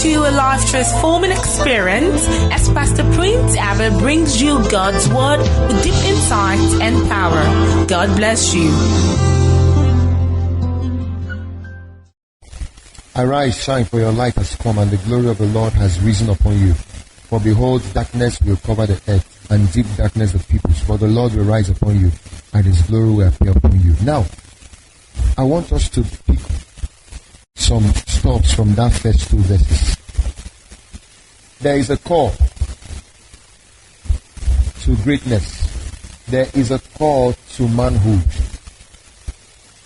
to a life-transforming experience as Pastor Prince Abah brings you God's Word with deep insight and power. God bless you. Arise, shine, for your light has come, and the glory of the Lord has risen upon you. For behold, darkness will cover the earth, and deep darkness the peoples. But the Lord will rise upon you, and his glory will appear upon you. Now, I want us to pick some stops from that first two verses. There is a call to greatness. There is a call to manhood.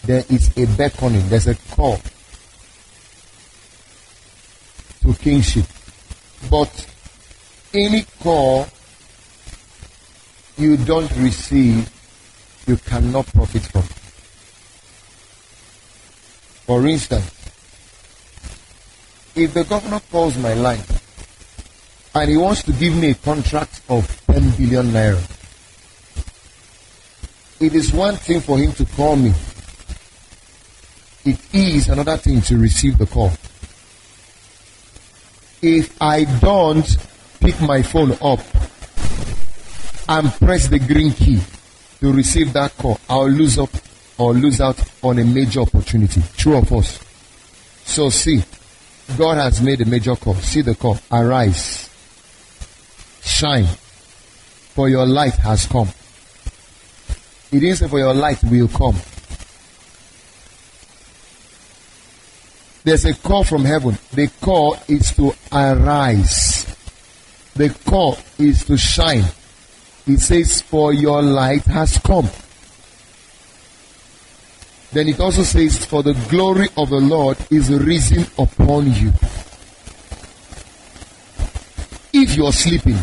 There is a beckoning. There's a call to kingship. But any call you don't receive, you cannot profit from. For instance, if the governor calls my line and he wants to give me a contract of 10 billion naira, it is one thing for him to call me. It is another thing to receive the call. If I don't pick my phone up and press the green key to receive that call, I'll lose out on a major opportunity. True or false? So see, God has made a major call. See the call. Arise, shine, for your light has come. It didn't say for your light will come. There's a call from heaven. The call is to arise. The call is to shine. It says, for your light has come. Then it also says, for the glory of the Lord is risen upon you. If you're sleeping,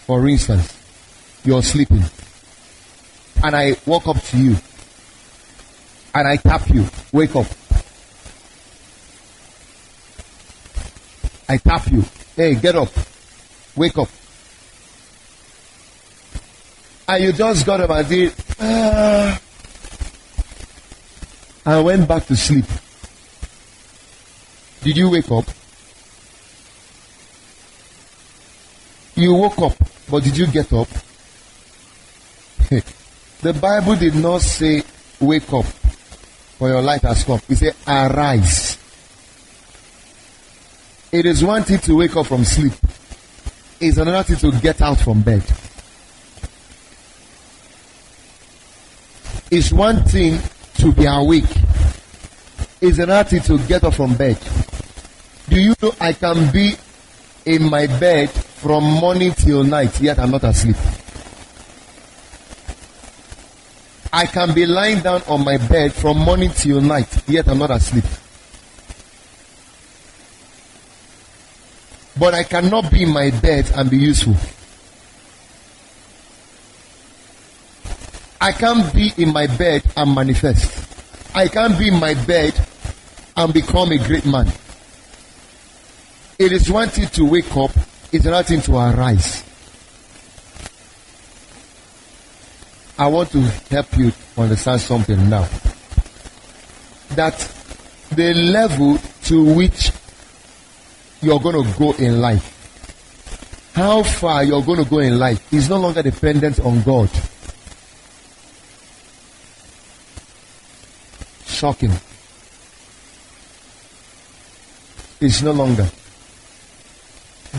for instance, you're sleeping, and I walk up to you, and I tap you, wake up. I tap you, hey, get up, wake up. And you just got up and did, and went back to sleep. Did you wake up? You woke up, but did you get up? The Bible did not say wake up, for your light has come. It said arise. It is one thing to wake up from sleep. It's another thing to get out from bed. It's one thing to be awake. It's another thing to get up from bed. Do you know I can be in my bed from morning till night, yet I'm not asleep? I can be lying down on my bed from morning till night, yet I'm not asleep. But I cannot be in my bed and be useful. I can't be in my bed and manifest. I can't be in my bed and become a great man. It is one thing to wake up, it's another thing to arise. I want to help you understand something now. That the level to which you're going to go in life, how far you're going to go in life, is no longer dependent on God. Shocking. It's no longer.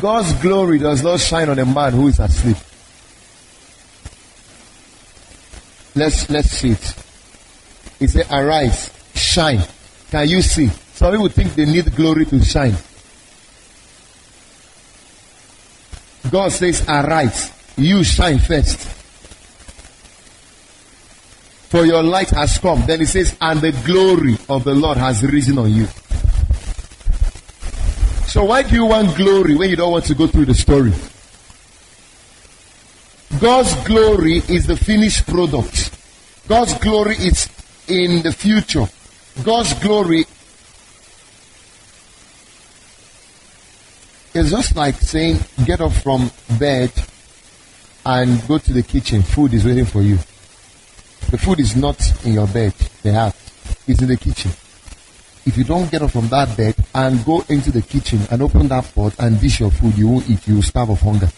God's glory does not shine on a man who is asleep. Let's see it. It says, arise, shine. Can you see? Some people think they need glory to shine. God says, arise, you shine first. For your light has come. Then it says, and the glory of the Lord has risen on you. So why do you want glory when you don't want to go through the story? God's glory is the finished product. God's glory is in the future. God's glory is just like saying, get up from bed and go to the kitchen. Food is waiting for you. The food is not in your bed, the house. It's in the kitchen. If you don't get up from that bed and go into the kitchen and open that pot and dish your food, you won't eat. You will starve of hunger.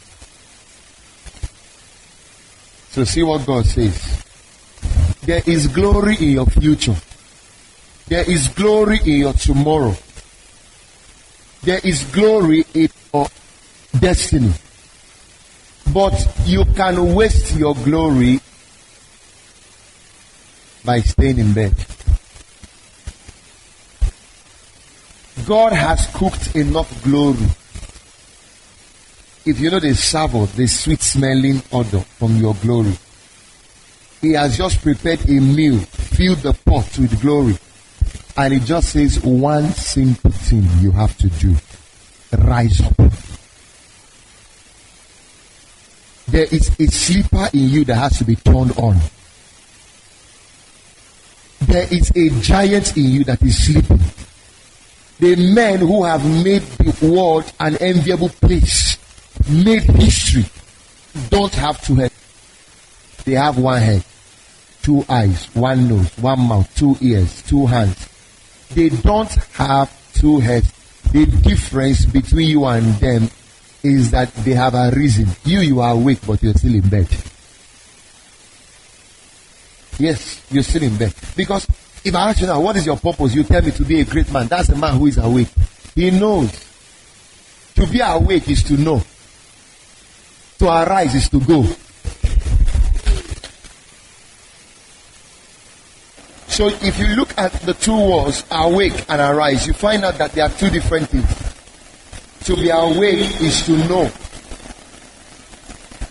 So see what God says. There is glory in your future. There is glory in your tomorrow. There is glory in your destiny. But you can waste your glory by staying in bed. God has cooked enough glory. If you know the savour, the sweet smelling odor from your glory, He has just prepared a meal, filled the pot with glory, and it just says one simple thing you have to do: rise up. There is a sleeper in you that has to be turned on. There is a giant in you that is sleeping. The men who have made the world an enviable place, made history, don't have two heads. They have one head, two eyes, one nose, one mouth, two ears, two hands. They don't have two heads. The difference between you and them is that they have a reason. You are awake, but you're still in bed. Yes, you're still in bed. Because if I ask you now, what is your purpose? You tell me to be a great man. That's a man who is awake. He knows. To be awake is to know. To arise is to go. So if you look at the two words, awake and arise, you find out that they are two different things. To be awake is to know.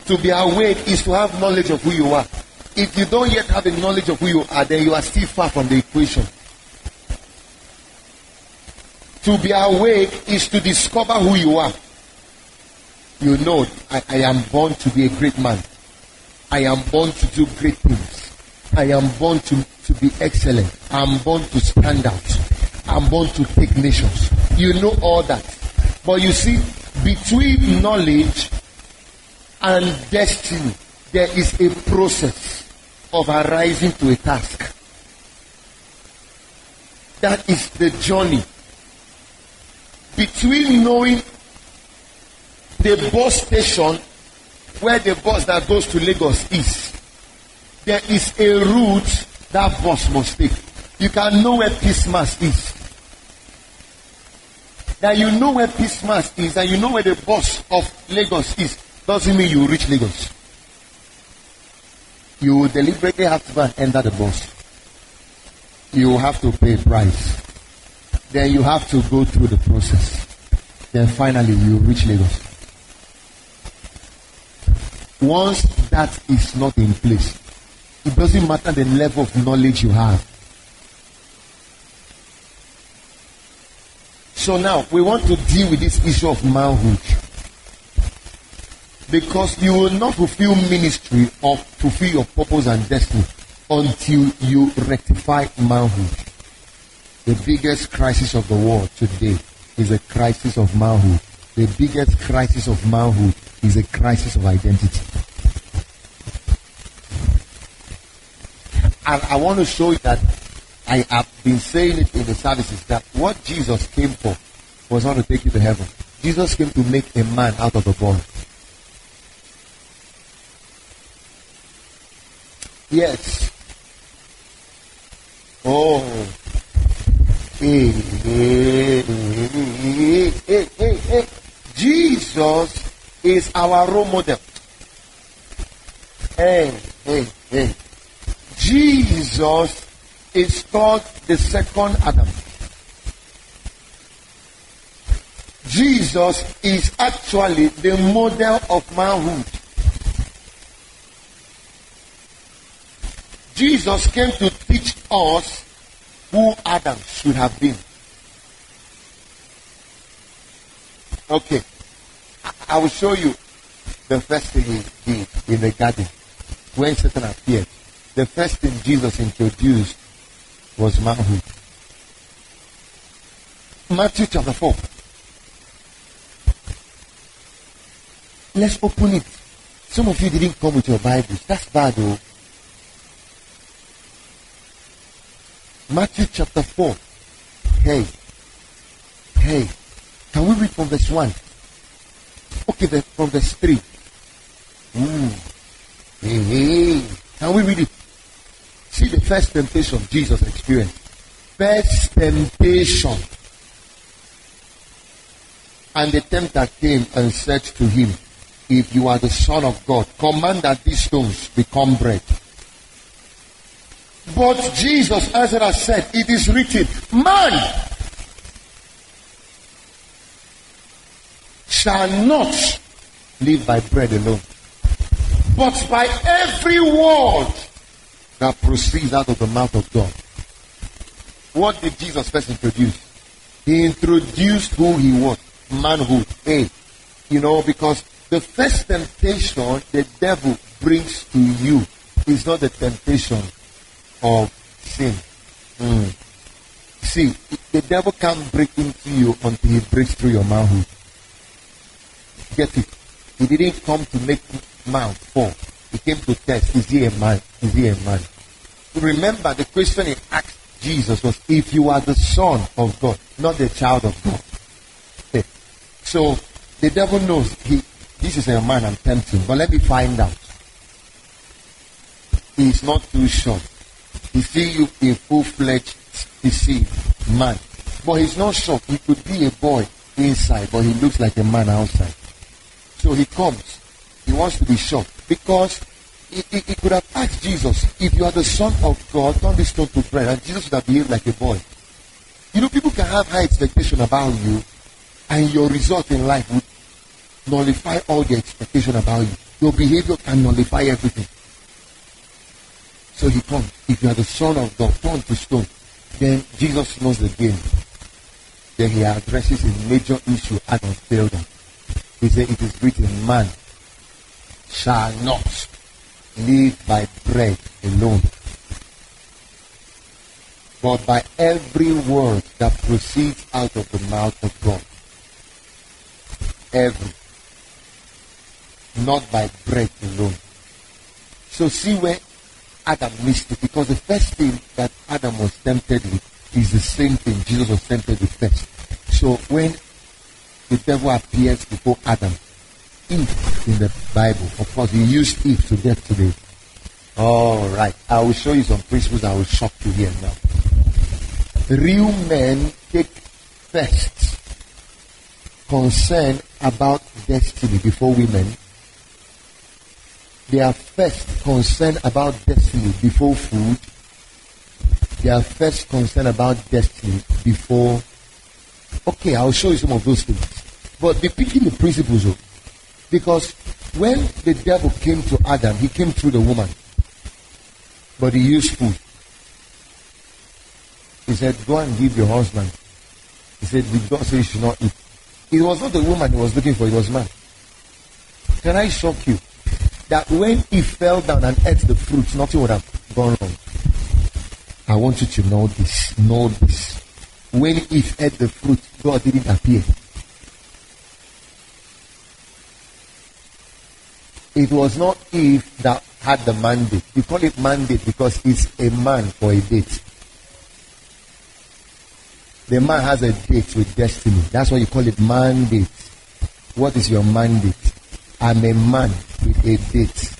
To be awake is to have knowledge of who you are. If you don't yet have a knowledge of who you are, then you are still far from the equation. To be awake is to discover who you are. You know, I am born to be a great man. I am born to do great things. I am born to be excellent. I am born to stand out. I am born to take nations. You know all that. But you see, between knowledge and destiny, there is a process of arising to a task. That is the journey. Between knowing the bus station where the bus that goes to Lagos is, there is a route that bus must take. You can know where Christmas is. That you know where Christmas is and you know where the bus of Lagos is doesn't mean you will reach Lagos. You will deliberately have to go and enter the bus. You will have to pay a price. Then you have to go through the process. Then finally you will reach Lagos. Once that is not in place, it doesn't matter the level of knowledge you have. So now we want to deal with this issue of manhood. Because you will not fulfill ministry or fulfill your purpose and destiny until you rectify manhood. The biggest crisis of the world today is a crisis of manhood. The biggest crisis of manhood is a crisis of identity. And I want to show you that I have been saying it in the services that what Jesus came for was not to take you to heaven. Jesus came to make a man out of a boy. Yes. Oh. Hey. Jesus is our role model. Hey. Jesus is called the second Adam. Jesus is actually the model of manhood. Jesus came to teach us who Adam should have been. Okay. I will show you the first thing he did in the garden when Satan appeared. The first thing Jesus introduced was manhood. Matthew chapter 4. Let's open it. Some of you didn't come with your Bibles. That's bad though. Matthew chapter 4. Hey, can we read from verse 1? Okay, from verse 3. Hey, can we read it? See the first temptation Jesus experienced. First temptation. And the tempter came and said to him, if you are the Son of God, command that these stones become bread. But Jesus answered and said, it is written, man shall not live by bread alone, but by every word that proceeds out of the mouth of God. What did Jesus first introduce? He introduced who he was. Manhood. Because the first temptation the devil brings to you is not the temptation of sin. See, the devil can't break into you until he breaks through your manhood. Get it? He didn't come to make man fall. He came to test. Is he a man? Is he a man? Remember, the question he asked Jesus was, if you are the Son of God, not the child of God. Okay. So, the devil knows this is a man I'm tempting, but let me find out. He's not too sure. He see you in full-fledged deceived man. But he's not sure. He could be a boy inside, but he looks like a man outside. So he comes. He wants to be sure. Because he could have asked Jesus, if you are the Son of God, turn this stone to bread. And Jesus would have behaved like a boy. People can have high expectation about you, and your result in life would nullify all the expectation about you. Your behavior can nullify everything. So he comes. If you are the Son of God, turn to stone. Then Jesus knows the game. Then he addresses a major issue Adam failed on. He said, it is written, man shall not live by bread alone, but by every word that proceeds out of the mouth of God. Every. Not by bread alone. So see where Adam missed it, because the first thing that Adam was tempted with is the same thing Jesus was tempted with first. So when the devil appears before Adam, Eve in the Bible, of course he used Eve to get to the... Alright, I will show you some principles that will shock you here now. Real men take first concern about destiny before women. They are first concerned about destiny before food. They are first concerned about destiny before... Okay, I'll show you some of those things. But be picking the principles up. Because when the devil came to Adam, he came through the woman. But he used food. He said, go and give your husband. He said, did God say you should not eat? It was not the woman he was looking for, it was man. Can I shock you? That when he fell down and ate the fruit, nothing would have gone wrong. I want you to know this. Know this. When Eve ate the fruit, God didn't appear. It was not Eve that had the mandate. We call it mandate because it's a man for a date. The man has a date with destiny. That's why you call it mandate. What is your mandate? I'm a man with a date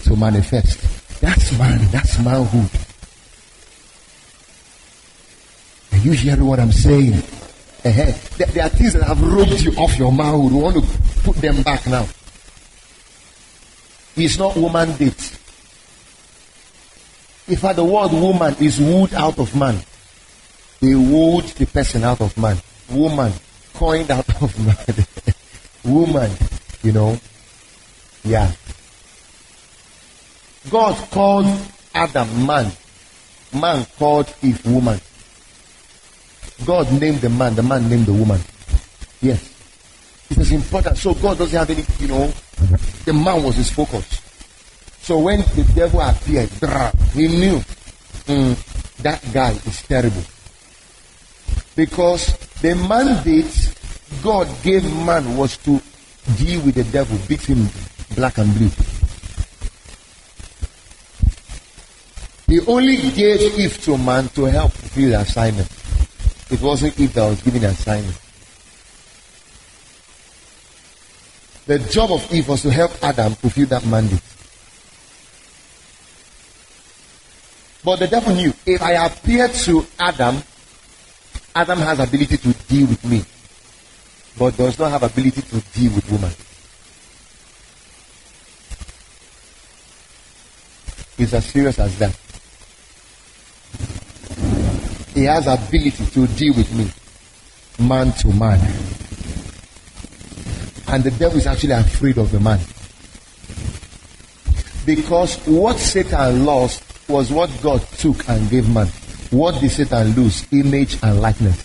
to manifest. That's man. That's manhood. Are you hearing what I'm saying? There are things that have robbed you off your manhood. We want to put them back now. It's not woman date. In fact, the word woman is wooed out of man. They wooed the person out of man. Woman, coined out of man. Woman, yeah. God called Adam man. Man called Eve woman. God named the man named the woman. Yes. It is important. So God doesn't have any, the man was his focus. So when the devil appeared, he knew that guy is terrible. Because the mandate God gave man was to deal with the devil, beat him black and blue. He only gave Eve to man to help fulfill the assignment. It wasn't Eve that was given an assignment. The job of Eve was to help Adam fulfill that mandate. But the devil knew, if I appear to Adam, Adam has ability to deal with me, but does not have ability to deal with woman. It's as serious as that. He has ability to deal with me, man to man. And the devil is actually afraid of the man. Because what Satan lost was what God took and gave man. What did Satan lose? Image and likeness.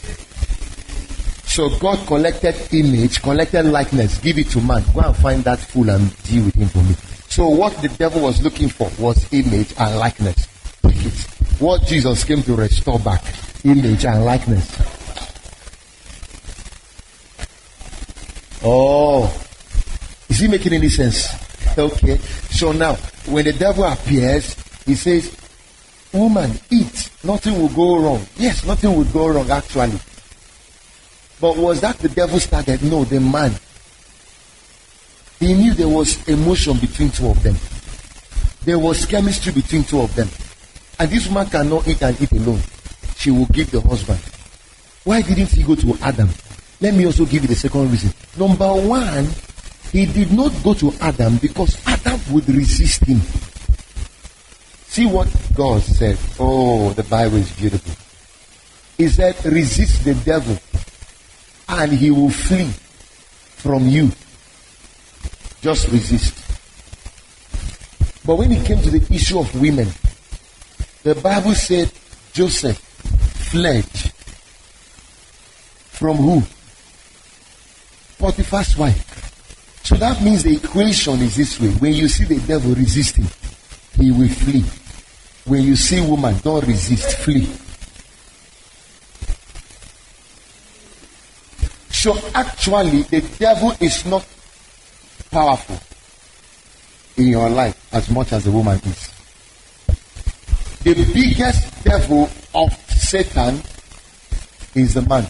So God collected image, collected likeness, give it to man. Go and find that fool and deal with him for me. So what the devil was looking for was image and likeness. Take it. What Jesus came to restore back, image and likeness. Oh, is he making any sense? Okay. So now, when the devil appears, he says, woman, eat. Nothing will go wrong. Yes, nothing will go wrong actually. But was that the devil started? No, the man. He knew there was emotion between two of them. There was chemistry between two of them. And this woman cannot eat and eat alone. She will give the husband. Why didn't he go to Adam? Let me also give you the second reason. Number one, he did not go to Adam because Adam would resist him. See what God said. Oh, the Bible is beautiful. He said, resist the devil and he will flee from you. Just resist. But when it came to the issue of women, the Bible said Joseph fled from who? Potiphar's wife. So that means the equation is this way. When you see the devil resisting, he will flee. When you see woman, don't resist, flee. So actually, the devil is not powerful in your life as much as the woman is. The biggest devil of Satan is the man,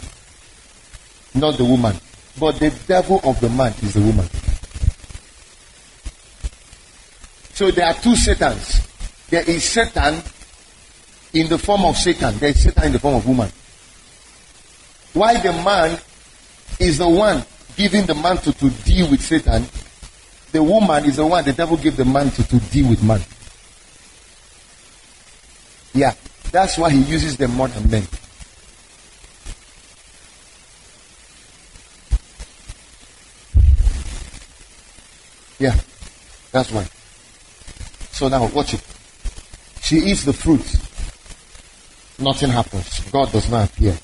not the woman. But the devil of the man is the woman. So there are two Satans. There is Satan in the form of Satan. There is Satan in the form of woman. While the man is the one giving the mantle to deal with Satan, the woman is the one the devil gave the mantle to deal with man. Yeah, that's why he uses them more than men. Yeah, that's why. So now, watch it. She eats the fruit. Nothing happens. God does not appear.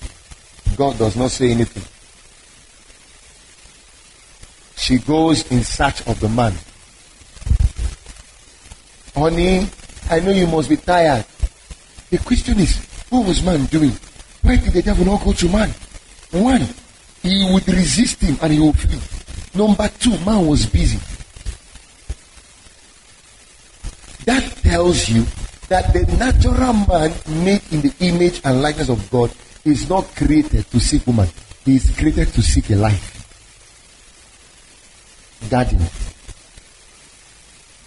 God does not say anything. She goes in search of the man. Honey, I know you must be tired. The question is, what was man doing? Why did the devil not go to man? One, he would resist him and he would flee. Number two, man was busy. That tells you that the natural man made in the image and likeness of God is not created to seek woman. He is created to seek a life. Garden.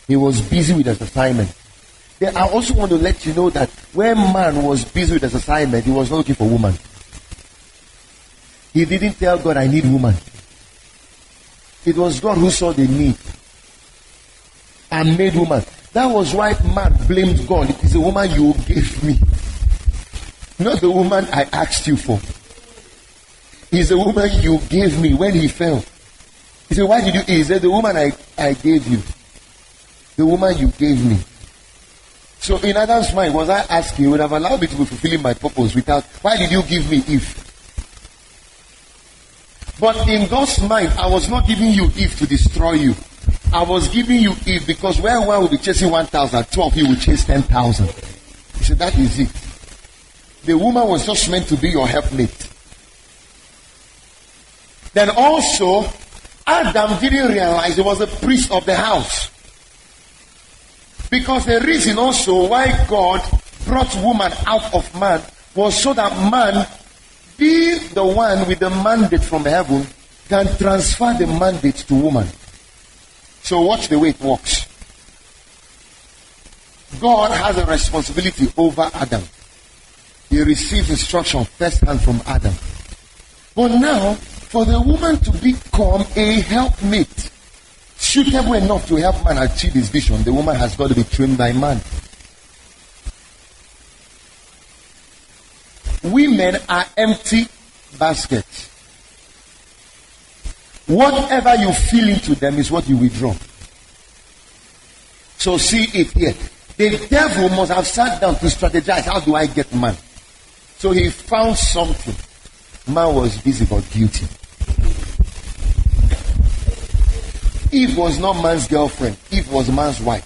He was busy with his assignment. Then I also want to let you know that when man was busy with his assignment, he was not looking for woman. He didn't tell God, I need woman. It was God who saw the need and made woman. That was why man blamed God. It is a woman you gave me, not the woman I asked you for. It's the woman you gave me when he fell. He said, why did you eat? He said, the woman I gave you. The woman you gave me. So in Adam's mind, was I asking, you would have allowed me to be fulfilling my purpose without, why did you give me Eve? But in God's mind, I was not giving you Eve to destroy you. I was giving you Eve because where one will be chasing 1,000, 12 you will chase 10,000. He said, that is it. The woman was just meant to be your helpmate. Then also, Adam didn't realize he was the priest of the house. Because the reason also why God brought woman out of man was so that man Be the one with the mandate from heaven can transfer the mandate to woman. So watch the way it works. God has a responsibility over Adam. He receives instruction firsthand from Adam. But now, for the woman to become a helpmate, suitable enough to help man achieve his vision, the woman has got to be trained by man. Women are empty baskets. Whatever you fill into them is what you withdraw. So see it here. The devil must have sat down to strategize. How do I get man? So he found something. Man was busy but guilty. Eve was not man's girlfriend. Eve was man's wife.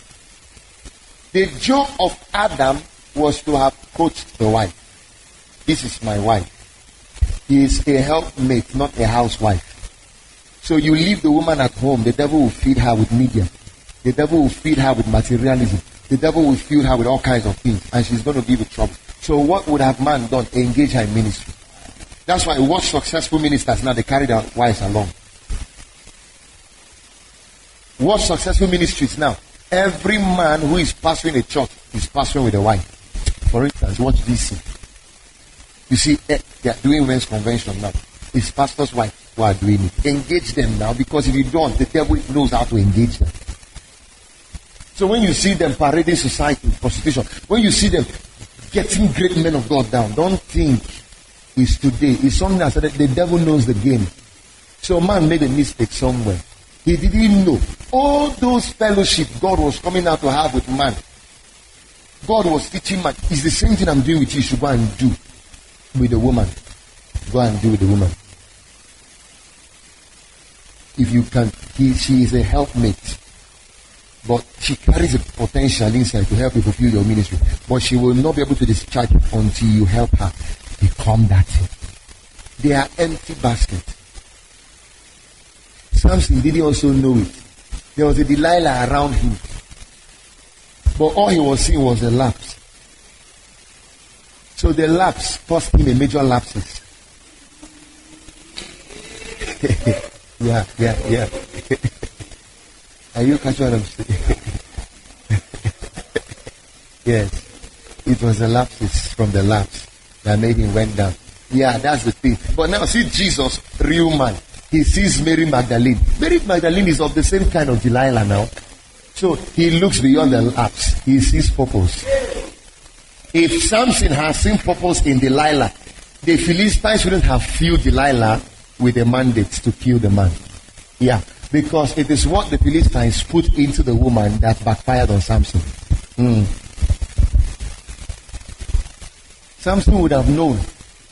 The job of Adam was to have coached the wife. This is my wife. He is a helpmate, not a housewife. So you leave the woman at home, the devil will feed her with media. The devil will feed her with materialism. The devil will feed her with all kinds of things, and she's going to be with trouble. So what would have man done? Engage her in ministry. That's why watch successful ministers now, they carry their wives along. Watch successful ministries now. Every man who is pastoring a church is pastoring with a wife. For instance, watch DC. You see, they are doing men's convention now. It's pastor's wife who are doing it. Engage them now, because if you don't, the devil knows how to engage them. So when you see them parading society, prostitution, when you see them getting great men of God down, don't think it's today. It's something that the devil knows the game. So man made a mistake somewhere. He didn't know. All those fellowship God was coming out to have with man. God was teaching man. It's the same thing I'm doing with you. You should go and do with the woman. Go and do with the woman. If you can, she is a helpmate. But she carries a potential inside to help you fulfill your ministry. But she will not be able to discharge it until you help her become that thing. They are empty baskets. Samson didn't also know it. There was a Delilah around him. But all he was seeing was a lapse. So the lapse cost him a major lapses. Yeah. Are you catching what I'm saying? Yes. It was the lapses from the lapse that made him went down. Yeah, that's the thing. But now see Jesus, real man. He sees Mary Magdalene. Mary Magdalene is of the same kind of Delilah now. So he looks beyond the lapse. He sees purpose. If Samson has seen purpose in Delilah, the Philistines wouldn't have filled Delilah with a mandate to kill the man. Yeah. Because it is what the Philistines put into the woman that backfired on Samson. Samson would have known.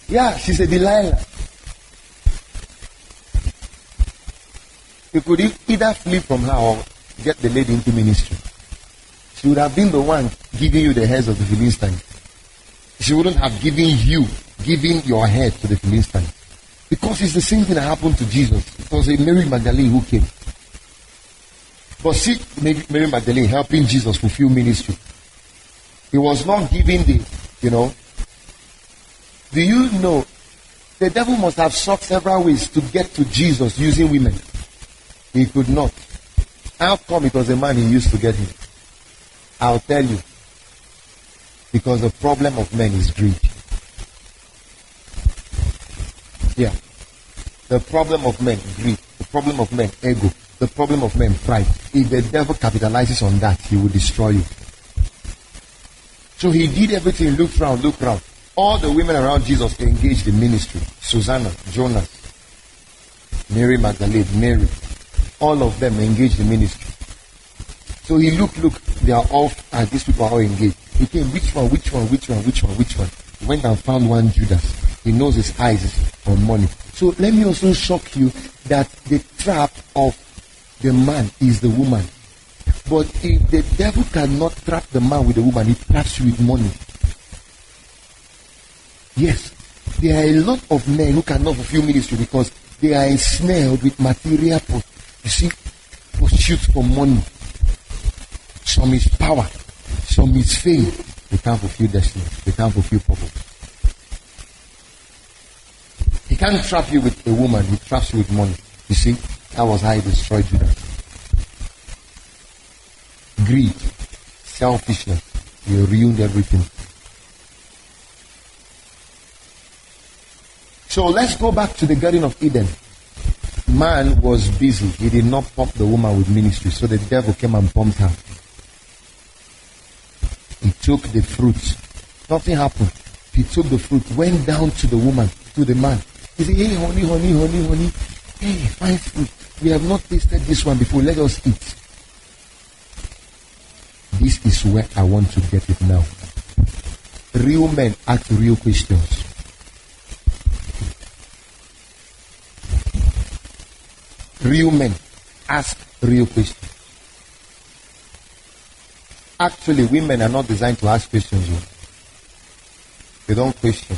Yeah, she's a Delilah. You could either flee from her or get the lady into ministry. She would have been the one giving you the heads of the Philistines. She wouldn't have given your head to the Philistines. Because it's the same thing that happened to Jesus. It was a Mary Magdalene who came. But see Mary Magdalene helping Jesus fulfill ministry. He was not giving do you know the devil must have sought several ways to get to Jesus using women. He could not. How come it was a man he used to get him? I'll tell you. Because the problem of men is greed. Yeah. The problem of men, greed. The problem of men, ego. The problem of men, pride. If the devil capitalizes on that, he will destroy you. So he did everything, looked round. All the women around Jesus engaged in ministry. Susanna, Jonas, Mary Magdalene, Mary. All of them engaged in ministry. So he looked, they are all, and these people are all engaged. He came, which one? He went and found one Judas. He knows his eyes is on money. So let me also shock you that the trap of the man is the woman. But if the devil cannot trap the man with the woman, he traps you with money. Yes, there are a lot of men who cannot fulfill ministry because they are ensnared with material pursuits for money. Some is power, some is fame. They can't fulfill destiny. They can't fulfill purpose. can't trap you with a woman, he traps you with money. You see, that was how he destroyed you. Greed, selfishness, he ruined everything. So let's go back to the Garden of Eden. Man was busy. He did not pump the woman with ministry. So the devil came and pumped her. He took the fruit. Nothing happened. He took the fruit, went down to the woman, to the man. He said, hey, honey, honey, honey, honey. Hey, fine fruit. We have not tasted this one before. Let us eat. This is where I want to get it now. Real men ask real questions. Real men ask real questions. Actually, women are not designed to ask questions. They don't question.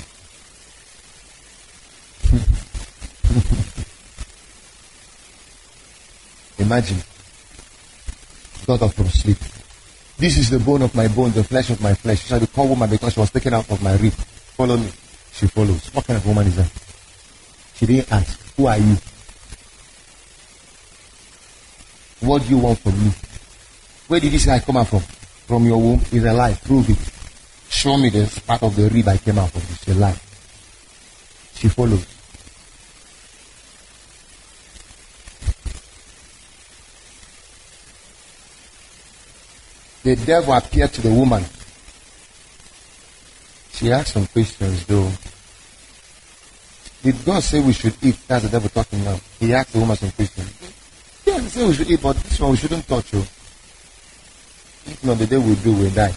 Imagine, got up from sleep. This is the bone of my bone, the flesh of my flesh. She shall be called woman because she was taken out of my rib. Follow me. She follows. What kind of woman is that? She didn't ask, who are you? What do you want from me? Where did this guy come out from? From your womb? Is a lie. Prove it. Show me this part of the rib I came out from. It's a lie. She follows. The devil appeared to the woman. She asked some questions though. Did God say we should eat? That's the devil talking now. He asked the woman some questions. Yeah, he said we should eat, but this one we shouldn't touch you. If not, the day we do, we die.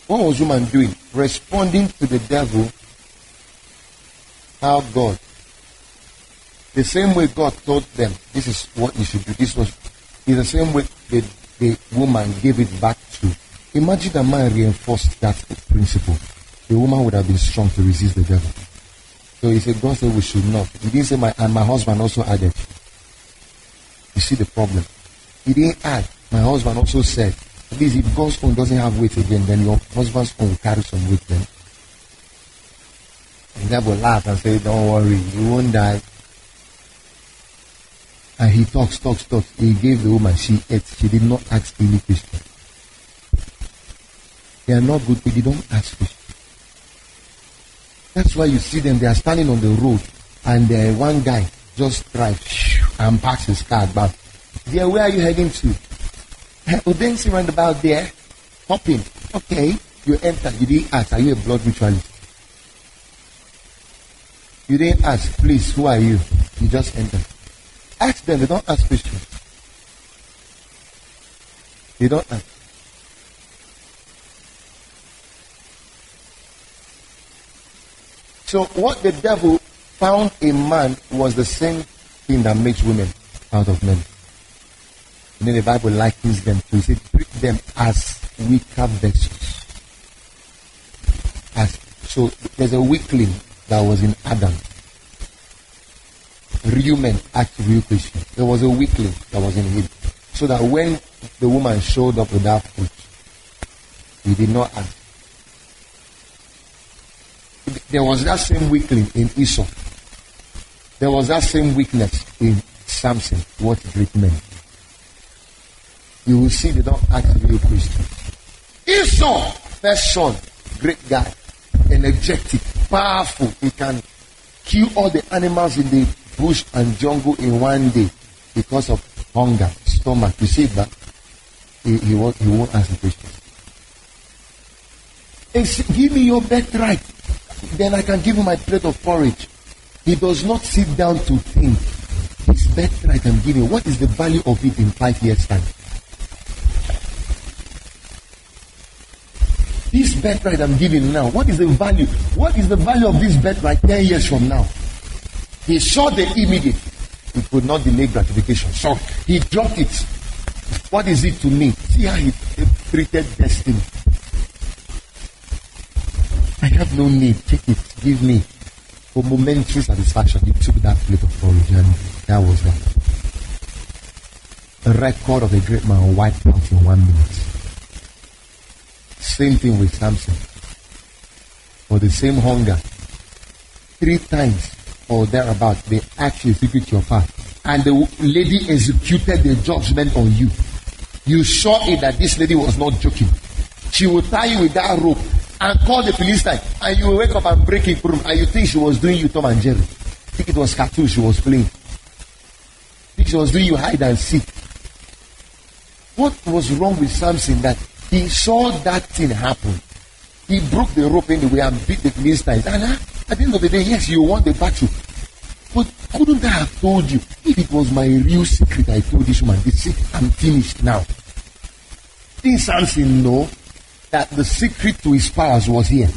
What was woman doing? Responding to the devil. How God. The same way God told them, this is what you should do. This was is the same way the woman gave it back to. Imagine the man reinforced that principle. The woman would have been strong to resist the devil. So he said, God said we should not. He didn't say, and my husband also added. You see the problem. He didn't add. My husband also said, at least if God's own doesn't have weight again, then your husband's own will carry some weight then. And the devil laughed and said, don't worry, you won't die. And he talks. He gave the woman, she ate. She did not ask any question. They are not good, but they don't ask questions. That's why you see them, they are standing on the road, and one guy just drives and parks his car back. There, where are you heading to? Udensi roundabout there. Hop in. Okay. You enter. You didn't ask, are you a blood ritualist? You didn't ask, please, who are you? You just enter. Ask them, they don't ask questions. They don't ask. So what the devil found in man was the same thing that makes women out of men. And then the Bible likens them to, he said, treat them as weaker vessels. So there's a weakling that was in Adam. Real men ask real questions. There was a weakling that was in him. So that when the woman showed up with that fruit, he did not ask. There was that same weakling in Esau. There was that same weakness in Samson. What great men. You will see they don't ask real questions. Esau, first son, great guy, energetic, powerful. He can kill all the animals in the bush and jungle in one day because of hunger, stomach. You see that? He won't ask the questions. Give me your birthright. Then I can give you my plate of porridge. He does not sit down to think. His birthright I'm giving, what is the value of it in 5 years' time? This birthright I'm giving now, what is the value? What is the value of this birthright 10 years from now? He saw the immediate. He could not delay gratification. So he dropped it. What is it to me? See how he treated destiny. I have no need. Take it. Give me. For momentary satisfaction, he took that plate of porridge and that was that. The record of a great man wiped out in 1 minute. Same thing with Samson. For the same hunger, 3 times or thereabout, they asked you a secret to your part. And the lady executed the judgment on you. You saw it that this lady was not joking. She would tie you with that rope and call the Philistine, and you will wake up and break it through, and you think she was doing you Tom and Jerry. Think it was cartoon she was playing. Think she was doing you hide and seek. What was wrong with Samson that he saw that thing happen? He broke the rope anyway and beat the Philistines. And at the end of the day, yes, you won the battle. But couldn't I have told you, if it was my real secret, I told this woman, this I'm finished now. Didn't Samson know that the secret to his powers was here?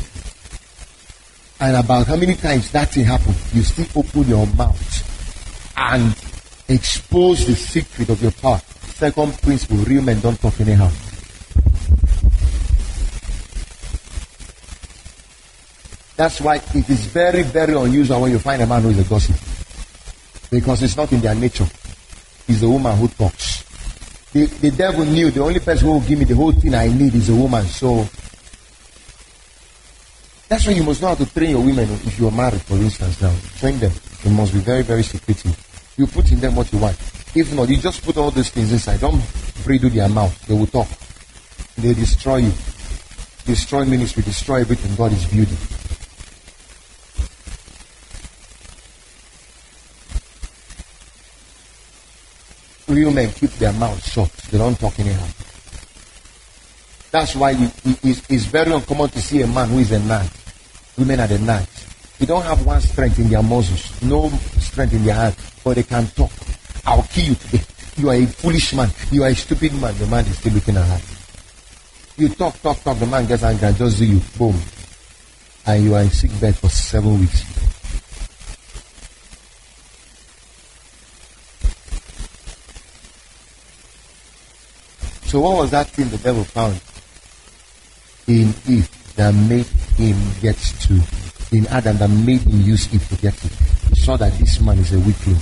And about how many times that thing happened, you still open your mouth and expose the secret of your power. Second principle, real men don't talk anyhow. That's why it is very, very unusual when you find a man who is a gossip. Because it's not in their nature. It's the woman who talks. The devil knew the only person who will give me the whole thing I need is a woman. So that's why you must know how to train your women if you are married, for instance. Now, train them. You must be very, very secretive. You put in them what you want. If not, you just put all these things inside. Don't bridle their mouth. They will talk. They destroy you. Destroy ministry. Destroy everything God is building. Real men keep their mouths shut. They don't talk anyhow. That's why it's very uncommon to see a man who is a knight. Women are the knights. They don't have one strength in their muscles, no strength in their hand, but they can talk. I'll kill you today. You are a foolish man. You are a stupid man. The man is still looking at her. You talk. The man gets angry and just do you. Boom. And you are in sick bed for 7 weeks. So what was that thing the devil found in Eve that made him get to, in Adam that made him use Eve to get it? He saw that this man is a weakling.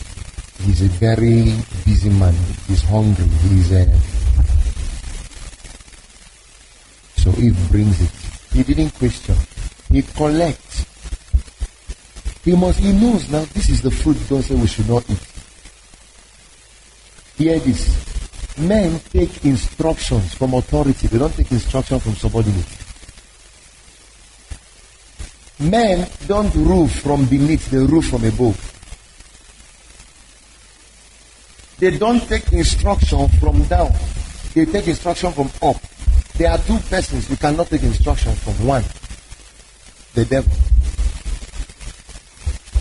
He's a very busy man. He's hungry. So Eve brings it. He didn't question. He collects. He knows now this is the fruit God said we should not eat. Hear this. Men take instructions from authority. They don't take instructions from subordinates. Men don't rule from beneath. They rule from above. They don't take instruction from down. They take instruction from up. There are 2 persons you cannot take instruction from. One, the devil.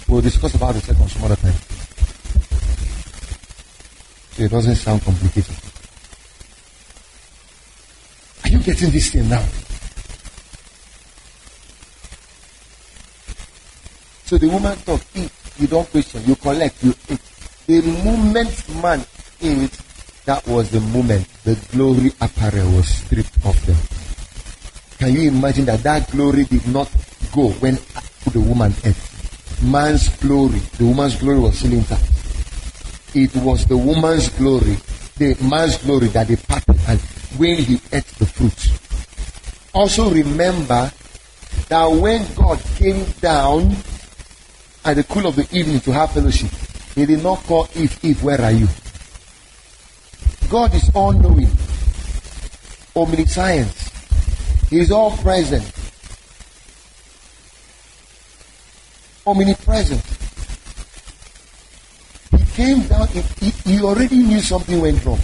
We'll discuss about the second some other time. So it doesn't sound complicated. Are you getting this thing now? So the woman thought, eat, you don't question, you collect, you eat. The moment man ate, that was the moment the glory apparel was stripped off them. Can you imagine that glory did not go when the woman ate? Man's glory, the woman's glory was still intact. It was the woman's glory, the man's glory that departed and when he ate the fruit. Also remember that when God came down at the cool of the evening to have fellowship, he did not call Eve, where are you? God is all-knowing, omniscience. He is all-present, omnipresent. He came down, he already knew something went wrong.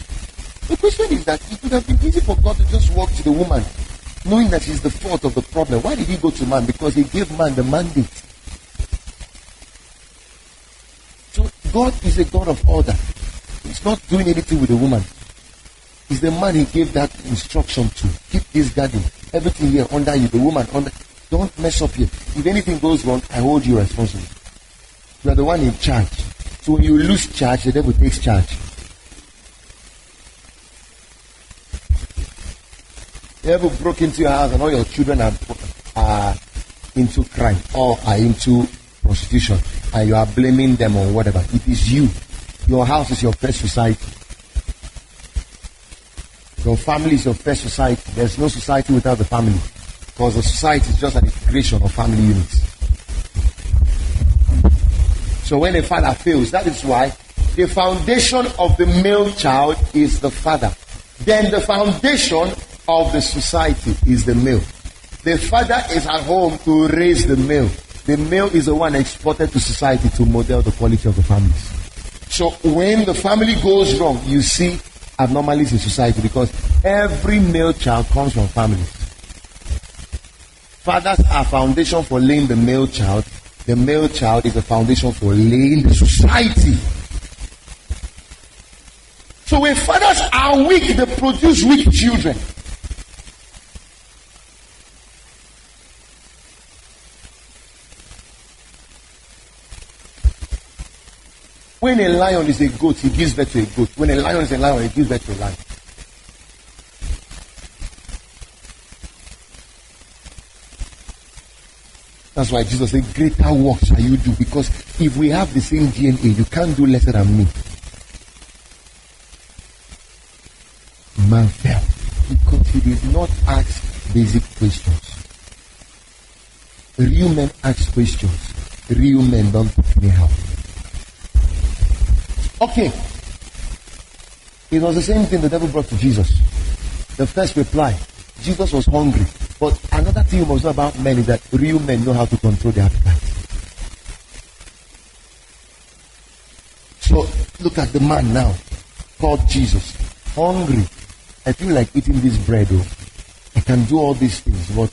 The question is that it would have been easy for God to just walk to the woman, knowing that she's the fault of the problem. Why did he go to man? Because he gave man the mandate. So God is a God of order. He's not doing anything with the woman. It's the man he gave that instruction to. Keep this garden. Everything here under you, the woman under. Don't mess up here. If anything goes wrong, I hold you responsible. You are the one in charge. So when you lose charge, the devil takes charge. You ever broke into your house and all your children are into crime or are into prostitution and you are blaming them or whatever? It is you. Your house is your first society. Your family is your first society. There's no society without the family, because the society is just an integration of family units. So when a father fails, that is why the foundation of the male child is the father. Then the foundation of the society is the male. The father is at home to raise the male. The male is the one exported to society to model the quality of the families. So when the family goes wrong, you see abnormalities in society because every male child comes from families. Fathers are foundation for laying the male child. The male child is a foundation for laying the society. So when fathers are weak, they produce weak children. When a lion is a goat, he gives birth to a goat. When a lion is a lion, he gives birth to a lion. That's why Jesus said, greater work shall you do. Because if we have the same DNA, you can't do lesser than me. Man fell because he did not ask basic questions. Real men ask questions. Real men don't anyhow. Okay. It was the same thing the devil brought to Jesus. The first reply, Jesus was hungry. But another thing you must know about men is that real men know how to control their appetite. So look at the man now called Jesus. Hungry. I feel like eating this bread. Oh. I can do all these things, but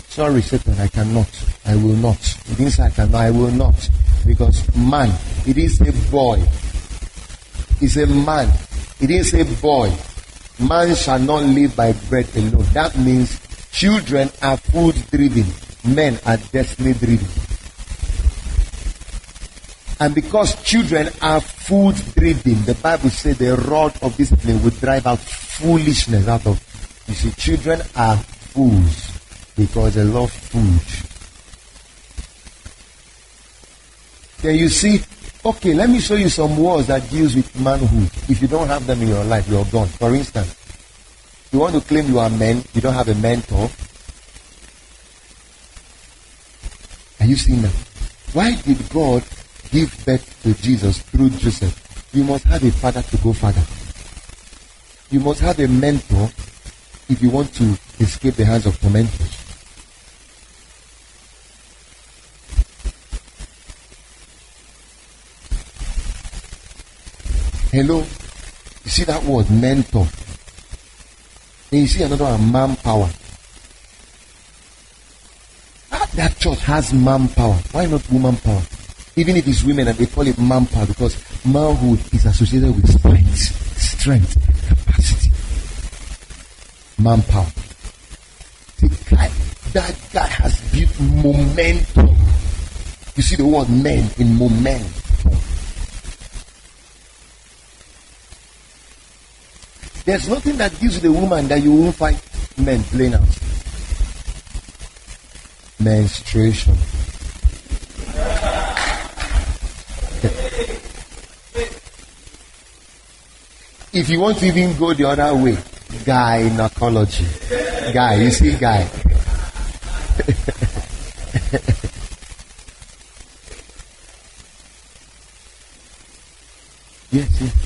sorry, Satan, I cannot. I will not. It didn't say I cannot. I will not. Because man, it is a boy. It's a man. It is a boy. Man shall not live by bread alone. That means children are food driven. Men are destiny driven. And because children are food driven, the Bible says the rod of discipline will drive out foolishness out of. You see, children are fools because they love food. Then you see, okay, let me show you some words that deals with manhood. If you don't have them in your life, you're gone. For instance, you want to claim you are men, you don't have a mentor. Are you seeing that? Why did God give birth to Jesus through Joseph? You must have a father to go father. You must have a mentor if you want to escape the hands of tormentors. Hello? You see that word, mentor? Then you see another one, manpower. That church has manpower. Why not woman power? Even if it's women and they call it manpower because manhood is associated with strength, capacity. Manpower. That guy has built momentum. You see the word men in momentum. There's nothing that gives the woman that you won't find men playing out. Menstruation. If you want to even go the other way, gynecology. Guy, you see guy. Yes.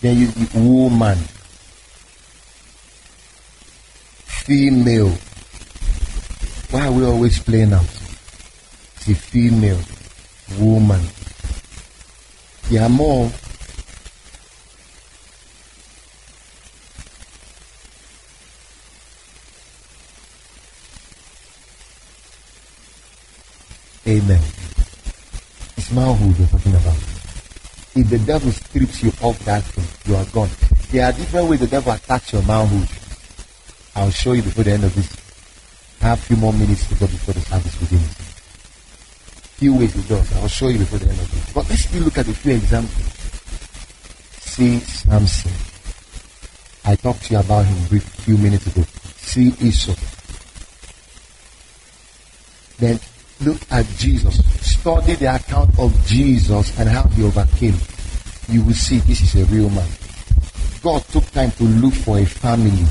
Then you woman, female. Why are we always playing out? See, female, woman. There are more. Amen. It's manhood we're talking about. If the devil strips you of that thing, you are gone. There are different ways the devil attacks your manhood. I'll show you before the end of this. I have a few more minutes to go before the service begins. Few ways it does. I'll show you before the end of this. But let's still look at a few examples. See Samson. I talked to you about him a few minutes ago. See Esau. Then look at Jesus. Study the account of Jesus and how he overcame. You will see this is a real man. God took time to look for a family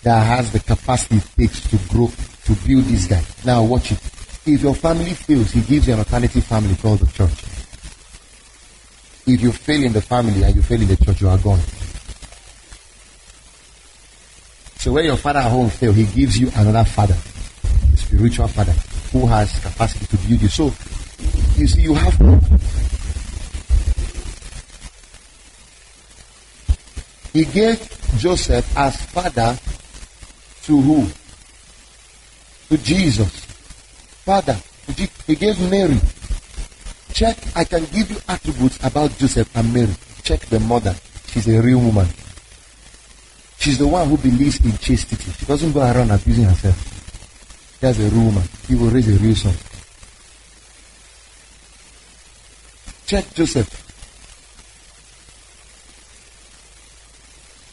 that has the capacity it takes to grow, to build this guy. Now watch it. If your family fails, he gives you an alternative family called the church. If you fail in the family and you fail in the church, you are gone. So when your father at home fails, he gives you another father, a spiritual father, who has capacity to build you. So, you see, you have hope. He gave Joseph as father to who? To Jesus. Father. He gave Mary. Check, I can give you attributes about Joseph and Mary. Check the mother. She's a real woman. She's the one who believes in chastity. She doesn't go around abusing herself. There's a real woman. He will raise a real son. Check Joseph.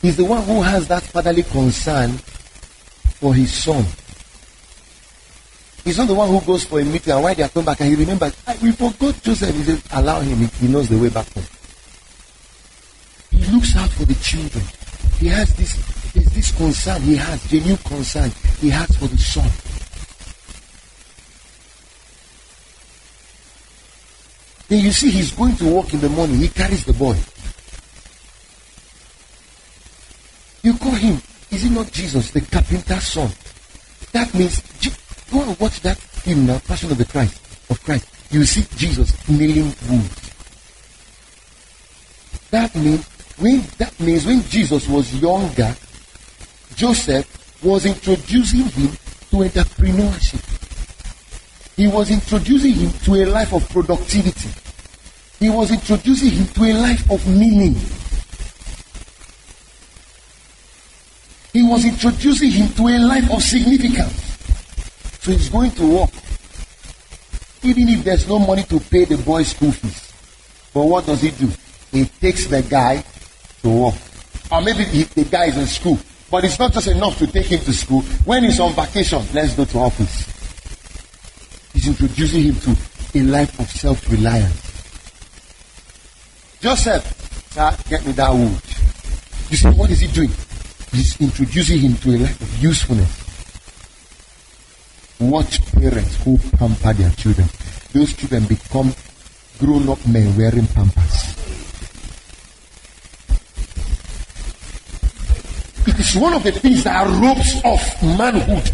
He's the one who has that fatherly concern for his son. He's not the one who goes for a meeting and while they are coming back and he remembers, we forgot Joseph. He says, allow him. He knows the way back home. He looks out for the children. He has this concern. He has genuine concern. He has for the son. Then you see he's going to work in the morning. He carries the boy. You call him, is it not Jesus, the carpenter's son? That means, go and watch that film now, Passion of Christ. You see Jesus nailing wood. That means when Jesus was younger, Joseph was introducing him to entrepreneurship. He was introducing him to a life of productivity. He was introducing him to a life of meaning. He was introducing him to a life of significance. So he's going to work. Even if there's no money to pay the boy's school fees. But what does he do? He takes the guy to work. Or maybe the guy is in school. But it's not just enough to take him to school. When he's on vacation, let's go to office. He's introducing him to a life of self-reliance. Joseph, sir, get me that wood. You see, what is he doing? He's introducing him to a life of usefulness. Watch parents who pamper their children. Those children become grown-up men wearing pampers. It is one of the things that robs off manhood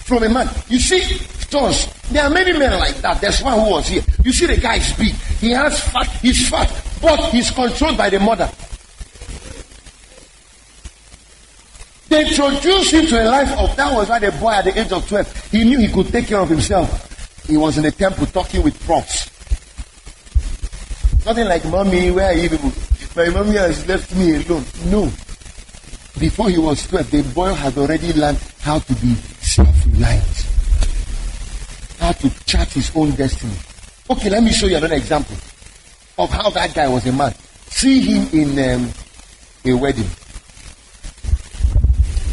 from a man. You see, Josh, there are many men like that. There's one who was here. You see the guy is big. He has fat. He's fat. But he's controlled by the mother. They introduced him to a life of, that was why the boy at the age of 12, he knew he could take care of himself. He was in the temple talking with prophets. Nothing like, mommy, where are you people? My mommy has left me alone. No. Before he was 12, the boy had already learned how to be self-reliant. How to chart his own destiny. Okay, let me show you another example of how that guy was a man. See him in a wedding.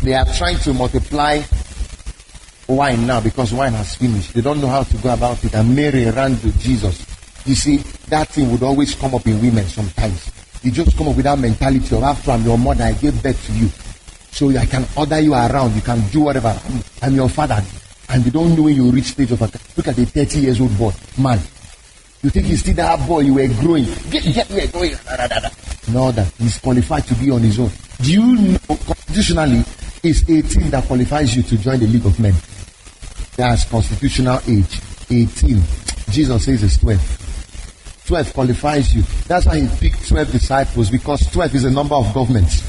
They are trying to multiply wine now because wine has finished. They don't know how to go about it. And Mary ran to Jesus. You see, that thing would always come up in women sometimes. You just come up with that mentality of, after I'm your mother, I gave birth to you. So I can order you around. You can do whatever. I'm your father. And you don't know when you reach stage of, look at the 30-year-old boy, man. You think he's still that boy you were growing. Get me going. No, that he's qualified to be on his own. Do you know, constitutionally, it's 18 that qualifies you to join the League of Men. That's constitutional age. 18. Jesus says it's 12. 12 qualifies you. That's why he picked 12 disciples, because 12 is a number of governments.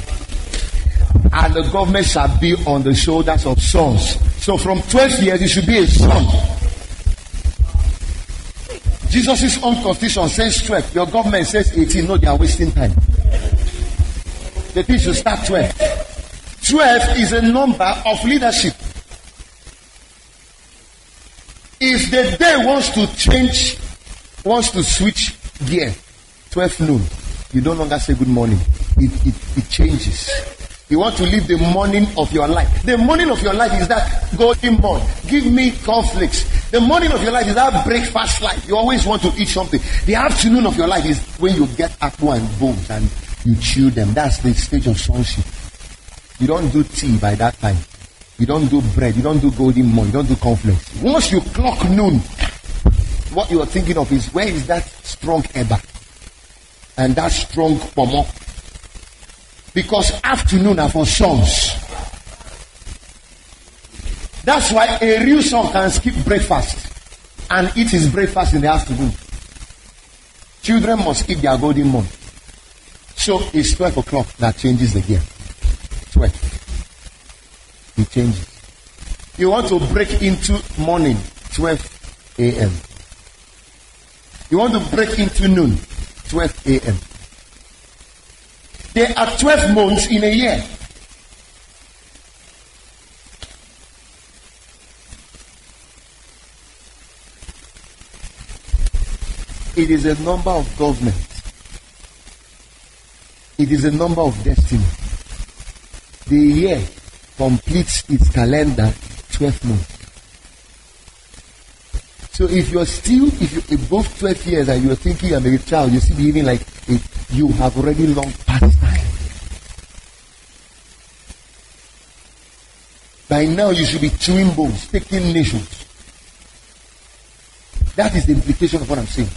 And the government shall be on the shoulders of sons. So from 12 years, you should be a son. Jesus' own constitution says 12. Your government says 18. No, they are wasting time. The thing should start 12. 12 is a number of leadership. If the day wants to change, wants to switch gear, 12 noon, you no longer say good morning. It changes. You want to live the morning of your life. The morning of your life is that golden morn. Give me cornflakes. The morning of your life is that breakfast life. You always want to eat something. The afternoon of your life is when you get apple and bones and you chew them. That's the stage of sonship. You don't do tea by that time. You don't do bread. You don't do golden morn. You don't do cornflakes. Once you clock noon, what you are thinking of is, where is that strong Abah and that strong pomo? Because afternoon are for sons. That's why a real son can skip breakfast and eat his breakfast in the afternoon. Children must eat their golden morn. So it's 12 o'clock that changes the gear. 12. It changes. You want to break into morning, 12 a.m. You want to break into noon, 12 a.m. There are 12 months in a year. It is a number of government. It is a number of destiny. The year completes its calendar 12 months. So if you're above 12 years and you're thinking I'm a child, you're still behaving like you have already long past time. By now you should be chewing bones, taking nations. That is the implication of what I'm saying.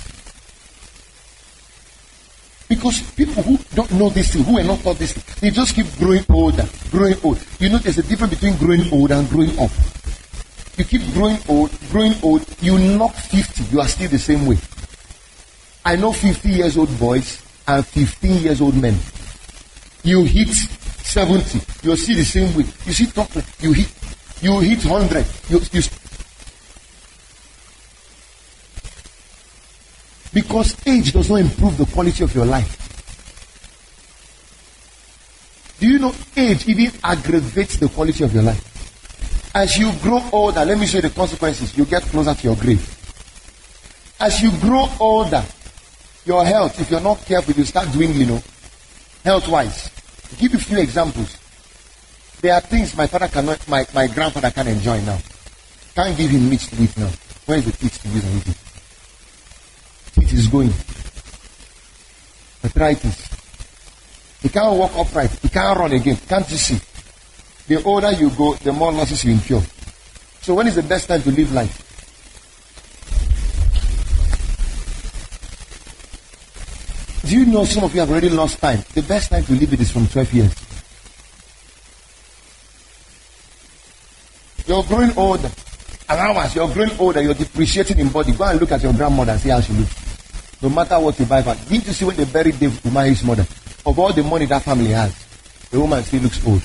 Because people who don't know this thing, who are not taught this thing, they just keep growing older, growing old. You know there's a difference between growing old and growing up. You keep growing old, you knock 50, you are still the same way. I know 50 years old boys and 15 years old men. You hit 70, you're still the same way. You see, you hit 100, because age does not improve the quality of your life. Do you know age even aggravates the quality of your life? As you grow older, let me show you the consequences. You get closer to your grave. As you grow older, your health, if you're not careful, you start dwindling, health-wise. I'll give you a few examples. There are things my grandfather can enjoy now. Can't give him meat to eat now. Where is the teeth to use and eat it? Teeth is going. Arthritis. He can't walk upright. He can't run again. Can't you see? The older you go, the more losses you incur. So when is the best time to live life? Do you know some of you have already lost time? The best time to live it is from 12 years. You're growing older. Allowance, you're growing older, you're depreciating in body. Go and look at your grandmother and see how she looks. No matter what you buy for. Didn't you see when they buried the woman's mother? Of all the money that family has, the woman still looks old.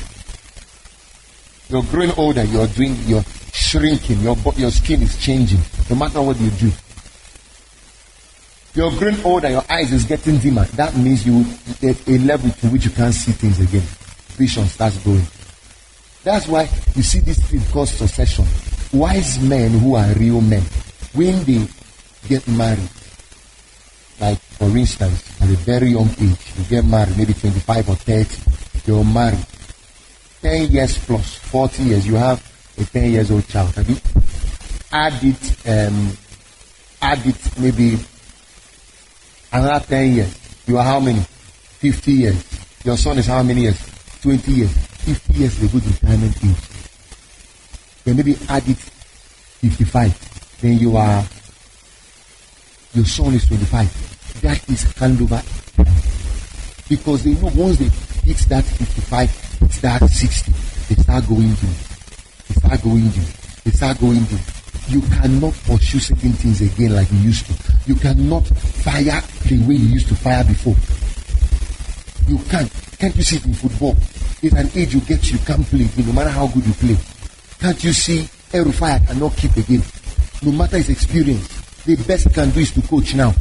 You're growing older, you're shrinking, your skin is changing, no matter what you do. You're growing older, your eyes is getting dimmer. That means you at a level to which you can't see things again. Vision starts going. That's why you see this thing called succession. Wise men who are real men, when they get married, like for instance, at a very young age, you get married, maybe 25 or 30, you're married. 10 years plus, 40 years, you have a 10 years old child. Have you? Add it maybe another 10 years. You are how many? 50 years. Your son is how many years? 20 years. 50 years is a good retirement age. Then maybe add it 55. Then your son is 25. That is handover. Because they know once they hit that 55, it's that 60, they start going down. You cannot pursue certain things again like you used to. You cannot fire the way you used to fire before. You can't. Can't you see it in football? There's an age you get, you can't play again, no matter how good you play. Can't you see Erufaya cannot keep again? No matter his experience, the best he can do is to coach now.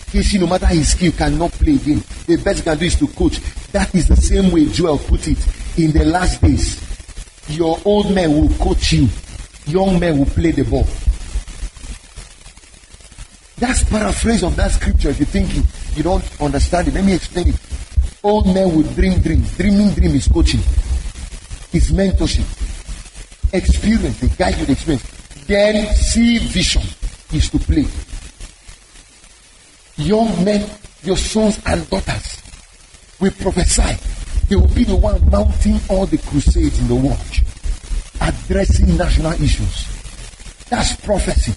KC, no matter his skill, cannot play again. The best he can do is to coach. That is the same way Joel put it. In the last days, your old men will coach you. Young men will play the ball. That's paraphrase of that scripture. If you're thinking you don't understand it, let me explain it. Old men will dream dreams. Dreaming dream is coaching. It's mentorship. Experience, they guide you the experience. Then see vision is to play. Young men, your sons and daughters will prophesy. They will be the one mounting all the crusades in the world. addressing national issues. That's prophecy.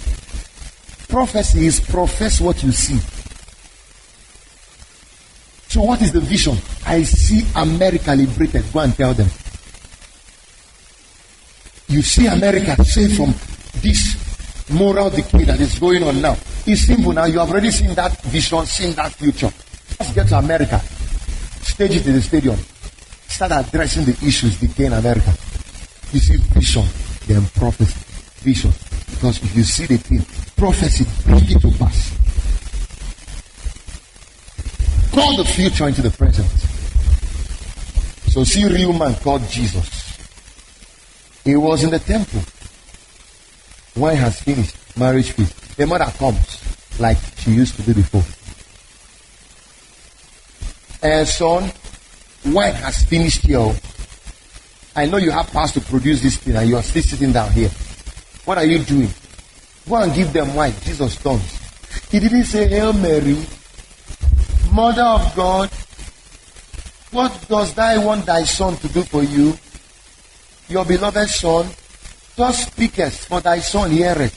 Prophecy is profess what you see. So what is the vision? I see America liberated. Go and tell them. You see America saved from this moral decay that is going on now. It's simple now. You have already seen that vision, seen that future. Let's get to America. Stage it in the stadium. Start addressing the issues decay in America. You see vision, then prophecy. Vision. Because if you see the thing, prophecy, bring it to pass. Call the future into the present. So see a real man called Jesus. He was in the temple. Wine has finished. Marriage feast. The mother comes like she used to do before. Son, wine has finished here. I know you have passed to produce this thing and you are still sitting down here. What are you doing? Go and give them wine. Jesus turns. He didn't say, Hail Mary, Mother of God, what does thy want thy son to do for you? Your beloved son, thus speakest, for thy son heareth.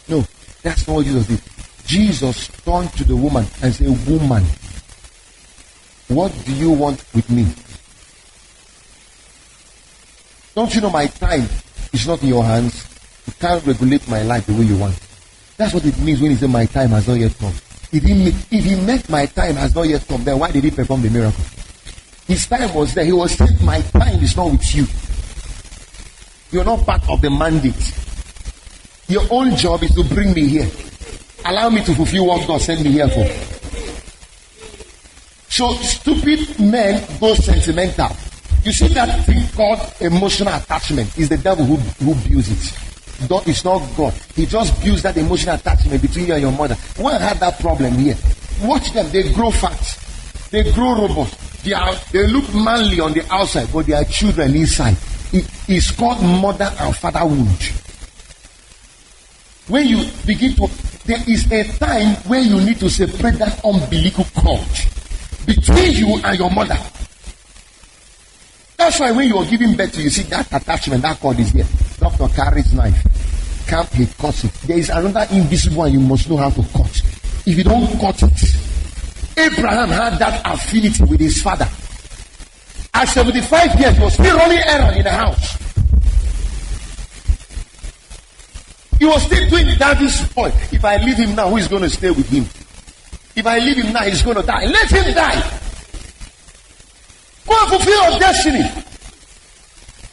No, that's not what Jesus did. Jesus turned to the woman and said, Woman, what do you want with me? Don't you know my time is not in your hands? You can't regulate my life the way you want. That's what it means when he said my time has not yet come. If he meant my time has not yet come, then why did he perform the miracle? His time was there. He was saying my time is not with you. You're not part of the mandate. Your own job is to bring me here. Allow me to fulfill what God sent me here for. So stupid men go sentimental. You see that thing called emotional attachment is the devil who builds it. It's not God. He just builds that emotional attachment between you and your mother. One had that problem here. Watch them. They grow fat. They grow robust. They look manly on the outside, but they are children inside. It is called mother and father wound. When you begin to, there is a time when you need to separate that umbilical cord between you and your mother. That's why when you are giving birth to, you see that attachment, that cord is here. Doctor carries knife. Can't he cuts it? There is another invisible one you must know how to cut. If you don't cut it, Abraham had that affinity with his father. At 75 years, he was still running errands in the house. He was still doing daddy's point. If I leave him now, who is going to stay with him? If I leave him now, he's going to die. Let him die. Go and fulfill your destiny.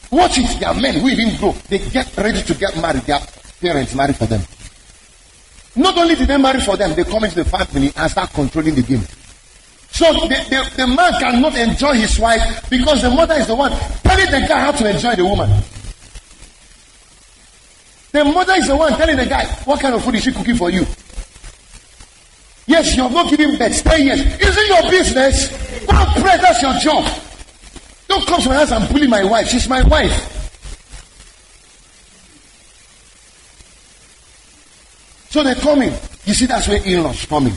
Watch it. There are men who even grow. They get ready to get married. Their parents marry for them. Not only did they marry for them, they come into the family and start controlling the game. So the man cannot enjoy his wife because the mother is the one telling the guy how to enjoy the woman. The mother is the one telling the guy what kind of food is she cooking for you. Yes, you have not given birth. 10 years. Isn't your business? Go and pray. That's your job. Don't come to my house and bully my wife. She's my wife. So they're coming. You see, that's where in-laws coming.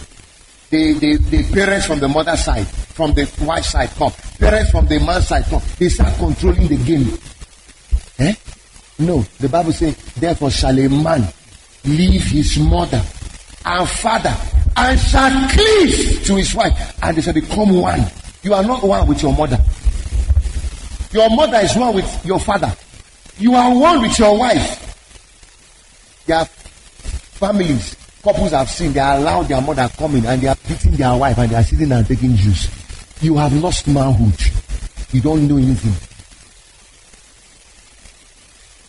The parents from the mother's side, from the wife's side come. Parents from the man's side come. They start controlling the game. No, the Bible says, therefore shall a man leave his mother and father and shall cleave to his wife, and they shall become one. You are not one with your mother. Your mother is one with your father. You are one with your wife. There are families, couples I've seen, they allow their mother come in and they are beating their wife and they are sitting and taking juice. You have lost manhood. You don't know anything.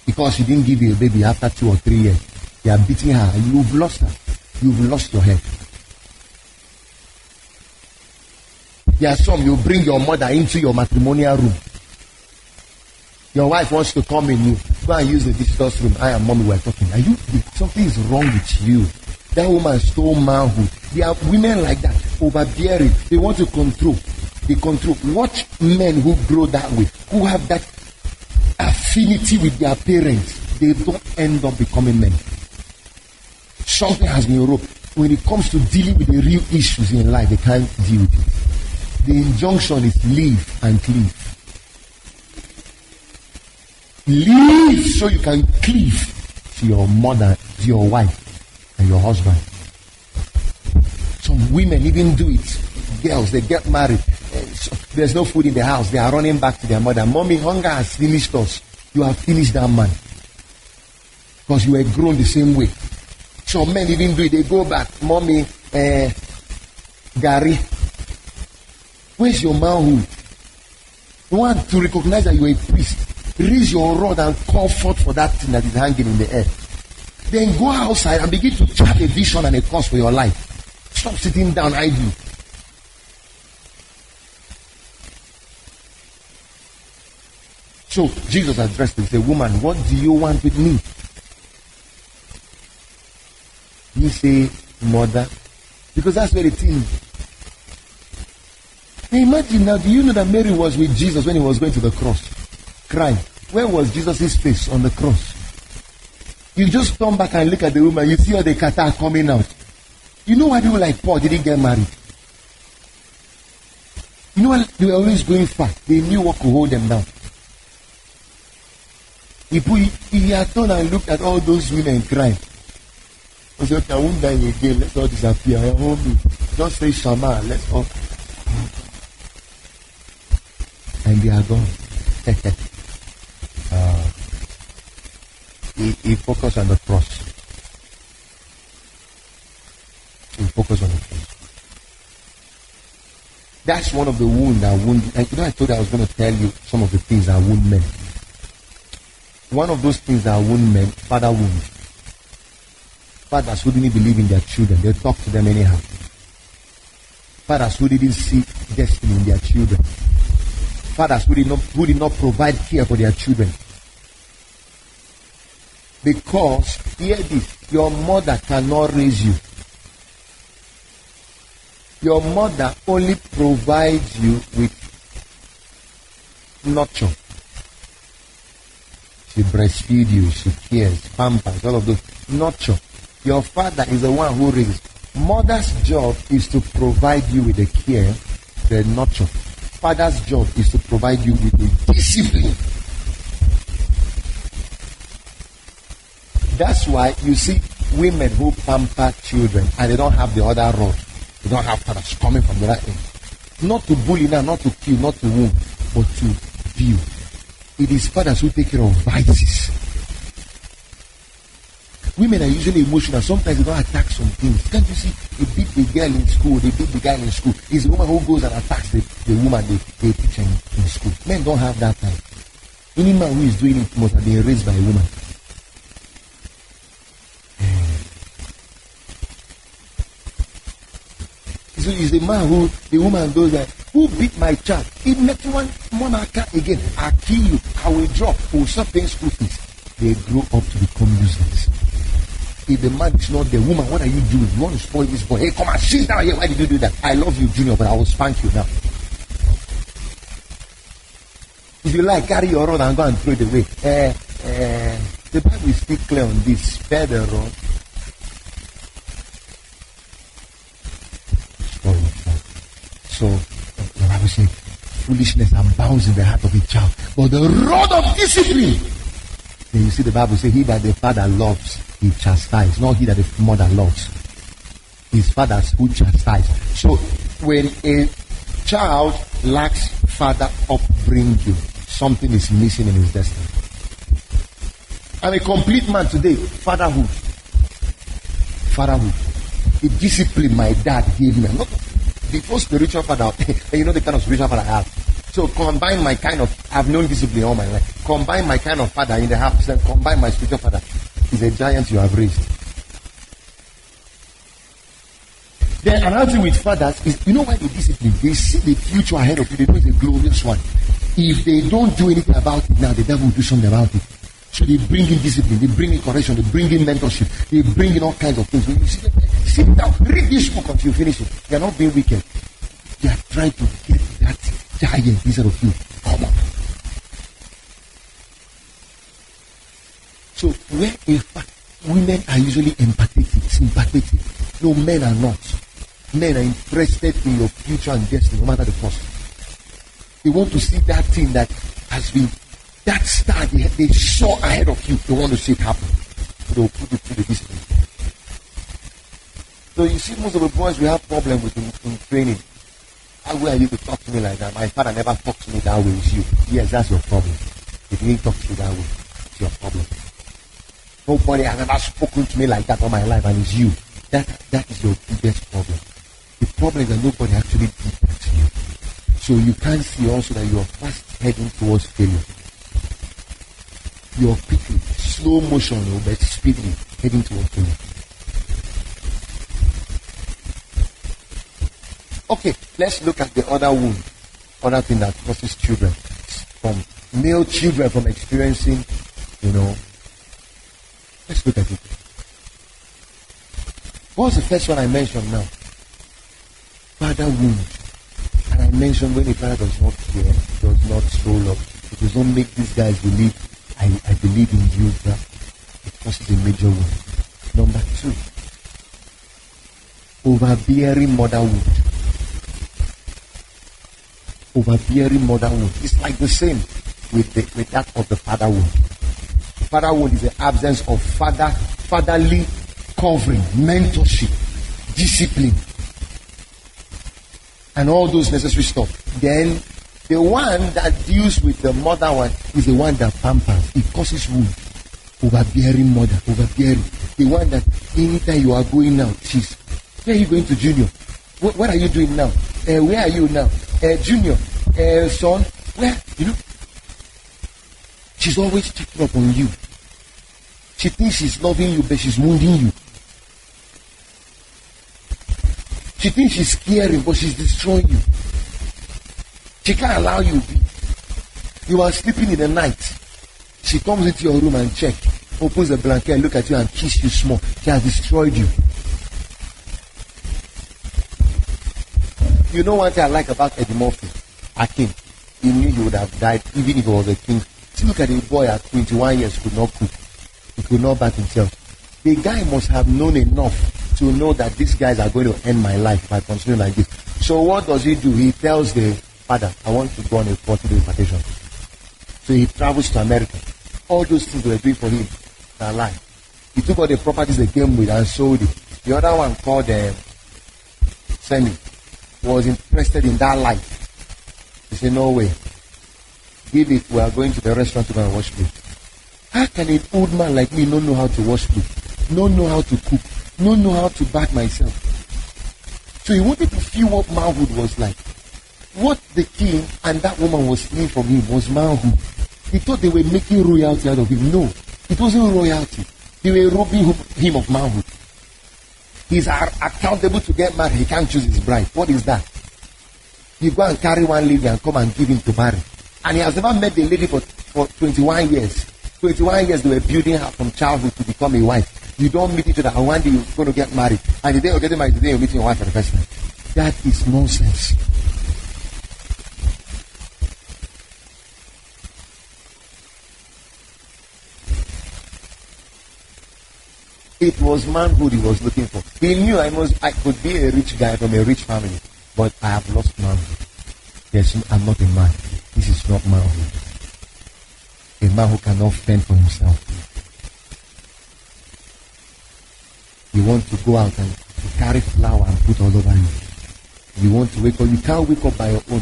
Because she didn't give you a baby after 2 or 3 years. They are beating her. You've lost her. You've lost your head. There are some, you bring your mother into your matrimonial room. Your wife wants to come in, you go and use the visitor's room. I and mommy were talking. Something is wrong with you. That woman stole manhood. There are women like that, overbearing. They want to control. They control. Watch men who grow that way, who have that affinity with their parents. They don't end up becoming men. Something has been wrong. When it comes to dealing with the real issues in life, they can't deal with it. The injunction is live and cleave. Leave so you can cleave to your mother, to your wife, and your husband. Some women even do it. Girls, they get married. There's no food in the house. They are running back to their mother. Mommy, hunger has finished us. You have finished that man. Because you were grown the same way. Some men even do it. They go back. Mommy, Gary, where's your manhood? You want to recognize that you are a priest. Raise your rod and call forth for that thing that is hanging in the air. Then go outside and begin to chart a vision and a course for your life. Stop sitting down idly. So Jesus addressed him, said, woman, what do you want with me? You say, mother, because that's where it is. Now imagine now, do you know that Mary was with Jesus when he was going to the cross? Crying. Where was Jesus' face on the cross? You just turn back and look at the woman, you see all the catarrh coming out. You know why people like Paul didn't get married? You know why they were always going far? They knew what could hold them down. He had turned and looked at all those women crying. He said, okay, I won't die again, let's all disappear. Just say Shama, let's all. And they are gone. He focused on the cross. He focused on the cross. That's one of the wounds that wound. And I told you I was going to tell you some of the things that wound men. One of those things that wound men, father wound. Fathers who didn't believe in their children, they talk to them anyhow. Fathers who didn't see destiny in their children. Fathers who did not provide care for their children. Because, hear this, your mother cannot raise you. Your mother only provides you with nurture. She breastfeeds you, she cares, pampers, all of those. Nurture. Your father is the one who raises. Mother's job is to provide you with the care, the nurture. Father's job is to provide you with the discipline. That's why you see women who pamper children and they don't have the other rod. They don't have fathers coming from the right end. Not to bully now, not to kill, not to wound, but to build. It is fathers who take care of vices. Women are usually emotional. Sometimes they don't attack some things. Can't you see? They beat the girl in school, they beat the guy in school. It's the woman who goes and attacks the woman they teach in school. Men don't have that time. Any man who is doing it must have been raised by a woman. So it's the man who, the woman does that. Who beat my child? If next one again, I'll kill you. I will drop. We will stop paying school fees. They grow up to become useless. If the man is not the woman, what are you doing? You want to spoil this boy? Hey, come on, sit down here. Why did you do that? I love you, Junior, but I will spank you now. If you like, carry your rod and go and throw it away. The Bible is still clear on this. Spare the rod. So, the Bible says, foolishness abounds in the heart of a child, but the rod of discipline. Then you see the Bible say, he that the father loves, he chastises, not he that the mother loves. His fathers who chastise. So, when a child lacks father upbringing, something is missing in his destiny. I'm a complete man today. Fatherhood. The discipline my dad gave me. Not before spiritual father, you know the kind of spiritual father I have. So combine my kind of, I've known discipline all my life. Combine my kind of father in the house, then combine my spiritual father. He's a giant you have raised. Then another thing with fathers is, you know why they discipline? They see the future ahead of you. They know it's a glorious one. If they don't do anything about it now, the devil will do something about it. So they bring in discipline, they bring in correction, they bring in mentorship, they bring in all kinds of things. When you see them, sit down, read this book until you finish it. They are not being wicked. They are trying to get that giant inside of you. Come on. So where in fact women are usually empathetic, sympathetic. No, men are not. Men are interested in your future and destiny, no matter the cost. They want to see that thing that has been That star they saw ahead of you, they want to see it happen. So they'll put it through the discipline. So you see, most of the boys we have problem with in training. How are you to talk to me like that? My father never talked to me that way. It's you. Yes, that's your problem. If he didn't talk to you that way, it's your problem. Nobody has ever spoken to me like that all my life, and it's you. That is your biggest problem. The problem is that nobody actually did that to you. So you can't see also that you are fast heading towards failure. You are quickly, slow motion, but speedily heading towards failure. Okay, let's look at the other wound, other thing that causes children, from male children from experiencing, let's look at it. What's the first one I mentioned now? Father wound. And I mentioned when the father does not care, does not show love, it does not make these guys believe, I believe in you, that it causes a major wound. Number 2, overbearing mother wound. Overbearing mother wound. It's like the same with that of the father wound. Father wound is the absence of fatherly covering, mentorship, discipline, and all those necessary stuff. Then the one that deals with the mother one is the one that pampers. It causes wound. Overbearing mother, overbearing. The one that anytime you are going out, she's, where are you going to, Junior? What are you doing now? Where are you now? Junior, son, where? She's always checking up on you. She thinks she's loving you, but she's wounding you. She thinks she's caring, but she's destroying you. She can't allow you to be. You are sleeping in the night. She comes into your room and check, opens the blanket, look at you and kiss you small. She has destroyed you. You know one thing I like about Eddie Murphy, Akin. He knew he would have died even if he was a king. See, look at the boy at 21 years could not cook. He could not bath himself. The guy must have known enough to know that these guys are going to end my life if I continue like this. So what does he do? He tells the father, I want to go on a 40-day vacation. So he travels to America. All those things they were doing for him are lie. He took all the properties they came with and sold it. The other one called Semi was interested in that life. He said, no way. Give it, we are going to the restaurant to go and wash plate. How can an old man like me not know how to wash plate? Not know how to cook? Not know how to bath myself? So he wanted to feel what manhood was like. What the king and that woman was stealing from him was manhood. He thought they were making royalty out of him. No, it wasn't royalty. They were robbing him of manhood. He's accountable to get married. He can't choose his bride. What is that? You go and carry one lady and come and give him to marry. And he has never met the lady for 21 years. 21 years they were building her from childhood to become a wife. You don't meet each other and one day you're going to get married. And the day you're getting married, the day you're meeting your wife for the first time. That is nonsense. It was manhood he was looking for. He knew I could be a rich guy from a rich family, but I have lost manhood. Yes, I'm not a man. This is not manhood. A man who cannot fend for himself. You want to go out and carry flour and put all over you. You want to wake up. You can't wake up by your own.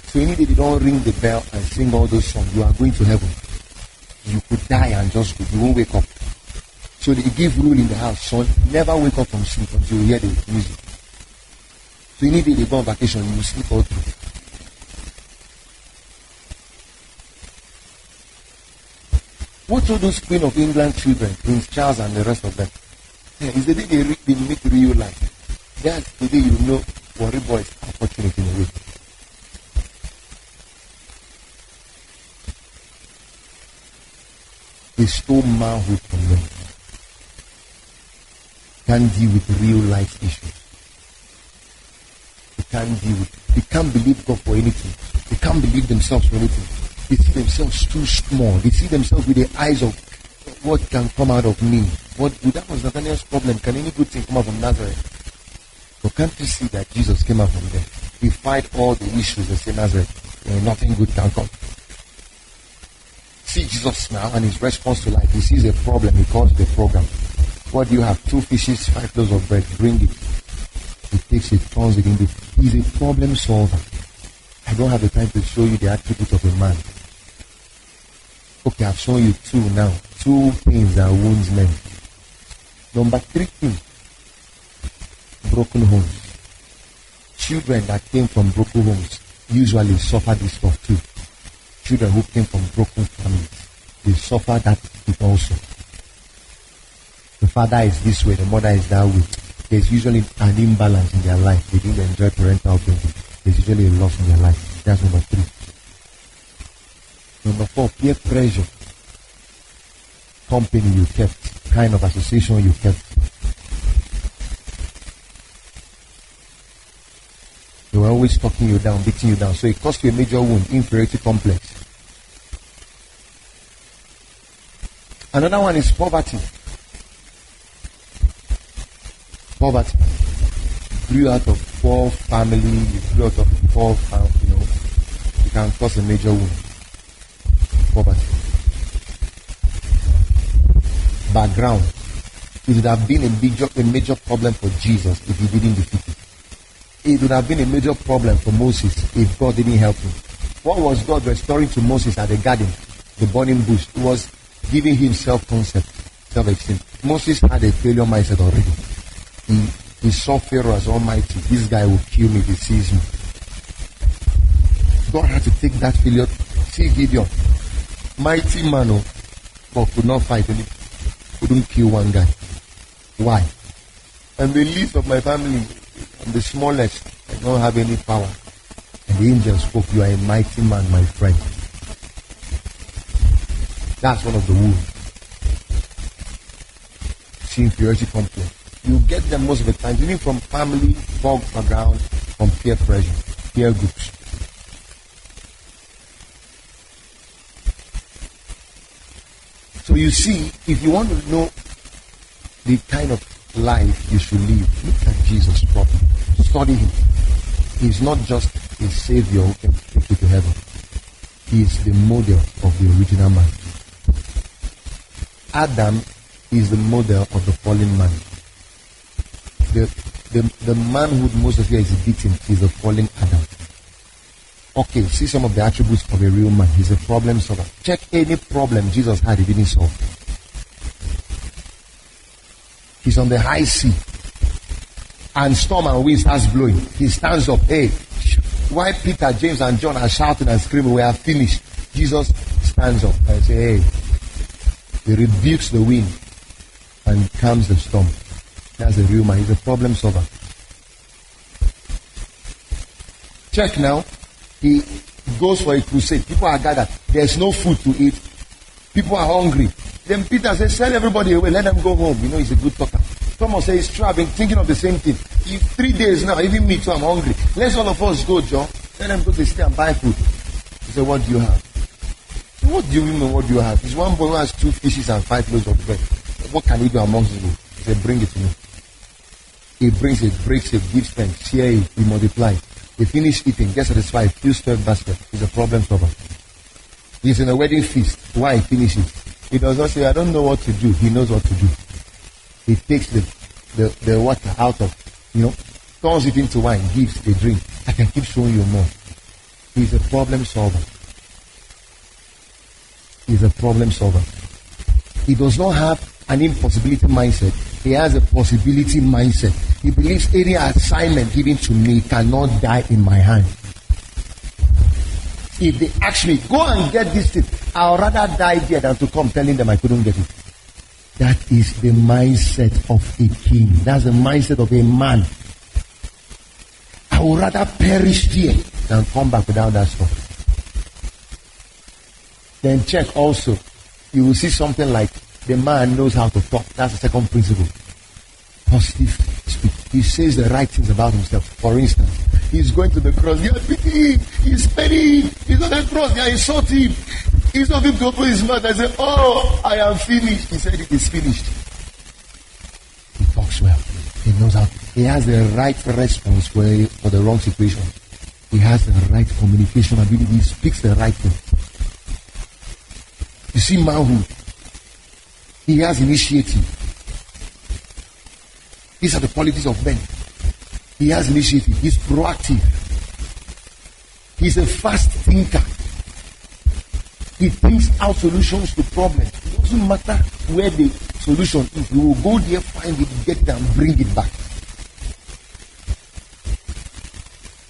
So any day they don't ring the bell and sing all those songs, you are going to heaven. You could die and just go. You won't wake up. So they give rule in the house, son, never wake up from sleep until you hear the music. So any day they go on vacation, you will sleep all through. What all those Queen of England children, Prince Charles and the rest of them? Is the day they meet real life. That's the day you know worry boys are fortunate in a way. They stole manhood from them. Can't deal with real life issues. They can't believe God for anything. They can't believe themselves for anything. They see themselves too small. They see themselves with the eyes of what can come out of me. That was Nathaniel's problem. Can any good thing come out from Nazareth? But can't you see that Jesus came out from there? He fight all the issues that say Nazareth. Nothing good can come. See Jesus now and his response to life. He sees a problem, he calls the program. What do you have? 2 fishes, 5 loaves of bread. Bring it. He takes it, turns it into. He's a problem solver. I don't have the time to show you the attributes of a man. Okay, I've shown you 2 now. 2 things that wounds men. Number 3 thing. Broken homes. Children that came from broken homes usually suffer this stuff too. Children who came from broken families, they suffer that also. The father is this way, the mother is that way. There's usually an imbalance in their life. They didn't enjoy parental parenting. There's usually a loss in their life. That's number 3. Number 4, peer pressure. Company you kept, kind of association you kept. They were always talking you down, beating you down. So it caused you a major wound, inferiority complex. Another one is poverty. Poverty. Grew out of poor family, you grew out of poor family, it can cause a major wound. Poverty. Background. It would have been a major problem for Jesus if he didn't defeat it. It would have been a major problem for Moses if God didn't help him. What was God restoring to Moses at the garden, the burning bush? It was giving him self-concept, self-esteem. Moses had a failure mindset already. He saw Pharaoh as almighty. This guy will kill me if he sees me. God had to take that failure. See Gideon, mighty man, but could not fight. And he couldn't kill one guy. Why? I'm the least of my family. I'm the smallest. I don't have any power. And the angel spoke, you are a mighty man, my friend. That's one of the wounds. See, inferiority complex. You get them most of the time, even from family, background, from peer pressure, peer groups. So you see, if you want to know the kind of life you should live, look at Jesus properly. Study him. He's not just a savior who can take you to heaven. He is the model of the original man. Adam is the model of the fallen man. The manhood most of you exhibiting is the fallen Adam. Okay, see some of the attributes of a real man. He's a problem solver. Check any problem Jesus had, he didn't solve. He's on the high sea, and storm and wind starts blowing. He stands up. Hey, why Peter, James, and John are shouting and screaming, we are finished. Jesus stands up and says, hey. He rebukes the wind and calms the storm. That's a real man. He's a problem solver. Check now. He goes for a crusade. People are gathered. There's no food to eat. People are hungry. Then Peter says, send everybody away. Let them go home. He's a good talker. Thomas says, it's true. I've been thinking of the same thing. 3 days now, even me too, I'm hungry. Let's all of us go, John. Let them go to the city and buy food. He said, what do you have? What do you mean, what do you have? It's one boy who has 2 fishes and 5 loaves of bread. What can he do amongst you? He said, bring it to me. He brings it, breaks it, gives thanks, share it, he multiplies. He finishes eating, gets satisfied, fills 12 baskets. He's a problem solver. He's in a wedding feast. Why he finishes? He does not say, I don't know what to do. He knows what to do. He takes the water out of, turns it into wine, gives a drink. I can keep showing you more. He's a problem solver. He's a problem solver. He does not have an impossibility mindset. He has a possibility mindset. He believes any assignment given to me cannot die in my hand. If they ask me, go and get this thing, I'll rather die there than to come telling them I couldn't get it. That is the mindset of a king. That's the mindset of a man. I would rather perish there than come back without that stuff. Then check also, you will see something like the man knows how to talk. That's the second principle. Positive speech. He says the right things about himself. For instance, he's going to the cross. They are beating him. He's spitting. He's on the cross. They are insulting him. He's not able to open his mouth and say, oh, I am finished. He said it is finished. He talks well. He knows how. He has the right response for the wrong situation. He has the right communication ability. He speaks the right thing. You see manhood. He has initiative. These are the qualities of men. He has initiative. He's proactive. He's a fast thinker. He thinks out solutions to problems. It doesn't matter where the solution is. He will go there, find it, get it, and bring it back.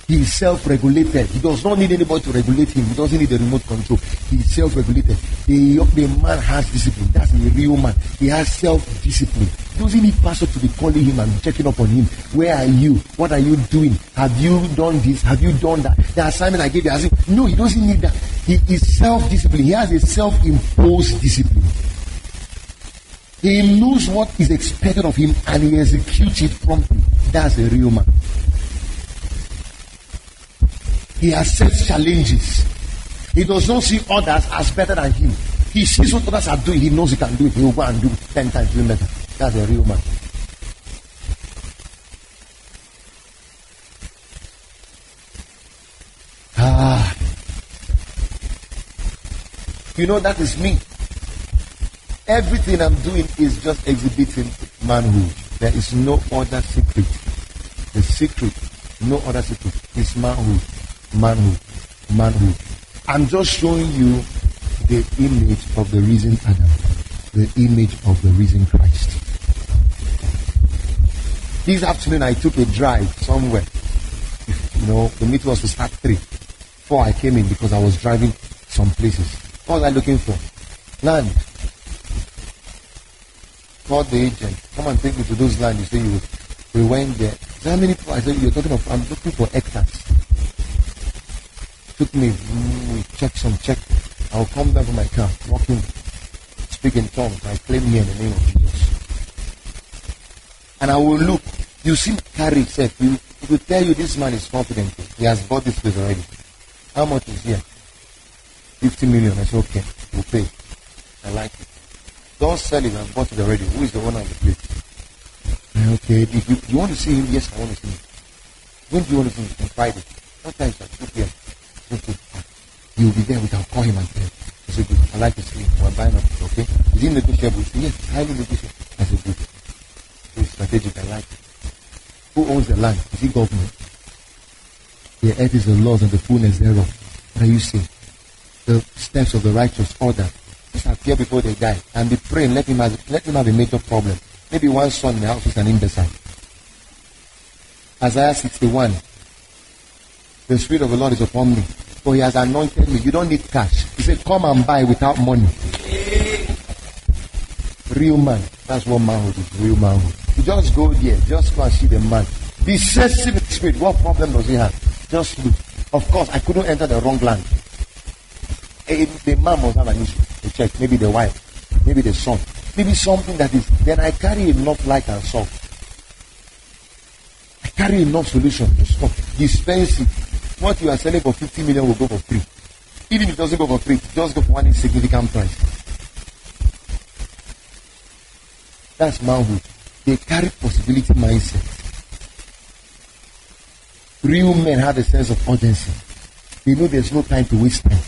He is self-regulated. He does not need anybody to regulate him. He doesn't need the remote control. He is self-regulated. The man has discipline. That's a real man. He has self-discipline. He doesn't need pastor to be calling him and checking up on him. Where are you? What are you doing? Have you done this? Have you done that? The assignment I gave you. No, he doesn't need that. He is self-disciplined. He has a self-imposed discipline. He knows what is expected of him and he executes it promptly. That's a real man. He accepts challenges. He does not see others as better than him. He sees what others are doing. He knows he can do it. He will go and do 10 times even better. That's a real man. You know, that is me. Everything I'm doing is just exhibiting manhood. There is no other secret. The secret, no other secret, is manhood. Manhood. I'm just showing you the image of the risen Adam, the image of the risen Christ. This afternoon I took a drive somewhere. You know, the meeting was to start 3. 4 I came in because I was driving some places. What was I looking for? Land. Called the agent. Come and take me to those lands. You say you would. We went there. So how many people? I said, you're talking of, I'm looking for hectares. Took me, we check. I'll come down from my car, walk in, speak in tongues. I claim here in the name of Jesus. And I will look. You see, carry itself. It will tell you this man is confident. He has bought this place already. How much is here? 50 million. I said, okay, we'll pay. I like it. Don't sell it. I've bought it already. Who is the owner of the place? Okay, if you want to see him, yes, I want to see him. When do you want to see him? On Friday. What time is that? 2 p.m. He will be there. I'll call him and tell him. I said, good. I like to see him. We're buying up. Okay. Is he negotiable? He said, yes, highly negotiable. I said, good. It's strategic. I like it. Who owns the land? Is it government? The earth is the laws and the fullness thereof. What are you saying? The steps of the righteous order. Just appear before they die and be praying. Let him have a major problem. Maybe one son in the house is an imbecile. Isaiah 61. The Spirit of the Lord is upon me, for he has anointed me. You don't need cash. He said, come and buy without money. Real man. That's what manhood is. Real manhood. You just go there. Just go and see the man. Be sensitive with the Spirit. What problem does he have? Just look. Of course, I couldn't enter the wrong land. The man must have an issue. To check. Maybe the wife. Maybe the son. Maybe something that is. Then I carry enough light and solve. I carry enough solution to stop. Dispense it. What you are selling for 50 million will go for free. Even if it doesn't go for free, just go for one insignificant price. That's manhood. They carry possibility mindset. Real men have a sense of urgency. They know there's no time to waste time.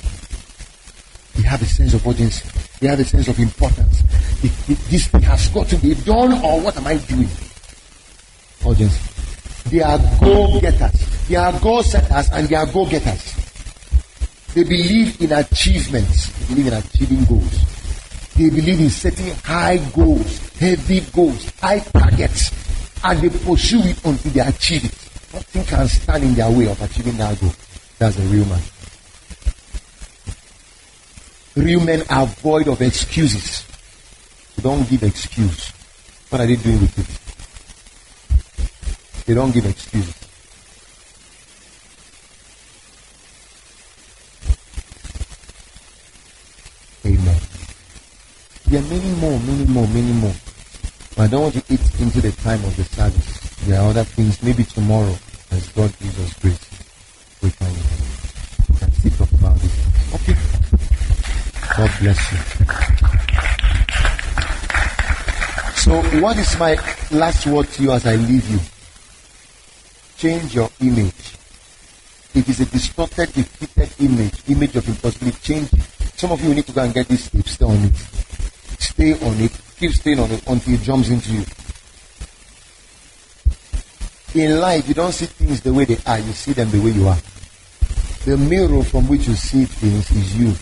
They have a sense of urgency. They have a sense of importance. This thing has got to be done, or what am I doing? Urgency. They are go-getters. They are goal-setters and they are go-getters. They believe in achievements. They believe in achieving goals. They believe in setting high goals, heavy goals, high targets, and they pursue it until they achieve it. Nothing can stand in their way of achieving that goal. That's a real man. Real men are void of excuses. They don't give excuse. What are they doing with it? They don't give excuses. Amen. There are many more. But I don't want to eat into the time of the service. There are other things. Maybe tomorrow, as God gives us grace, we can still talk about it. Okay. God bless you. So, what is my last word to you as I leave you? Change your image. It is a distorted, defeated image of impossibility. Change it. Some of you need to go and get this tape. Stay on it. Stay on it. Keep staying on it until it jumps into you. In life, you don't see things the way they are. You see them the way you are. The mirror from which you see things is you.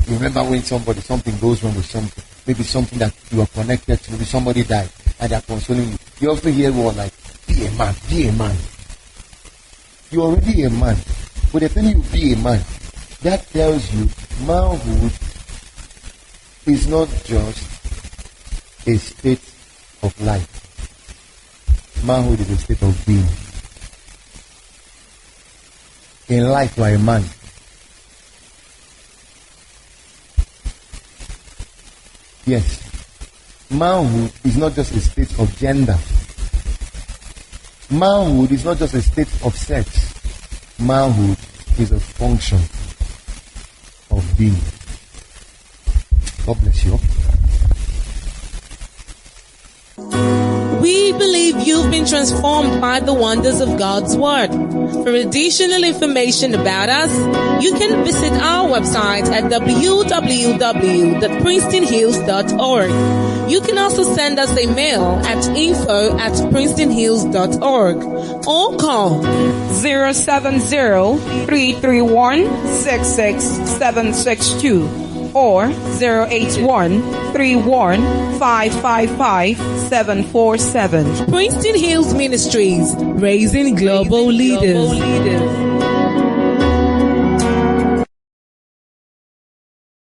You remember when something goes wrong with something, maybe something that you are connected to, maybe somebody died and they are consoling you. You often hear words like, be a man, be a man. You're already a man, but they're telling you be a man. That tells you manhood is not just a state of life. Manhood is a state of being. In life, you are a man. Yes. Manhood is not just a state of gender. Manhood is not just a state of sex. Manhood is a function of being. God bless you. We believe you've been transformed by the wonders of God's Word. For additional information about us, you can visit our website at www.princetonhills.org. You can also send us a mail at info@princetonhills.org or call 070-331-66762 or 081-31-555-747. Princeton Hills Ministries, raising global leaders.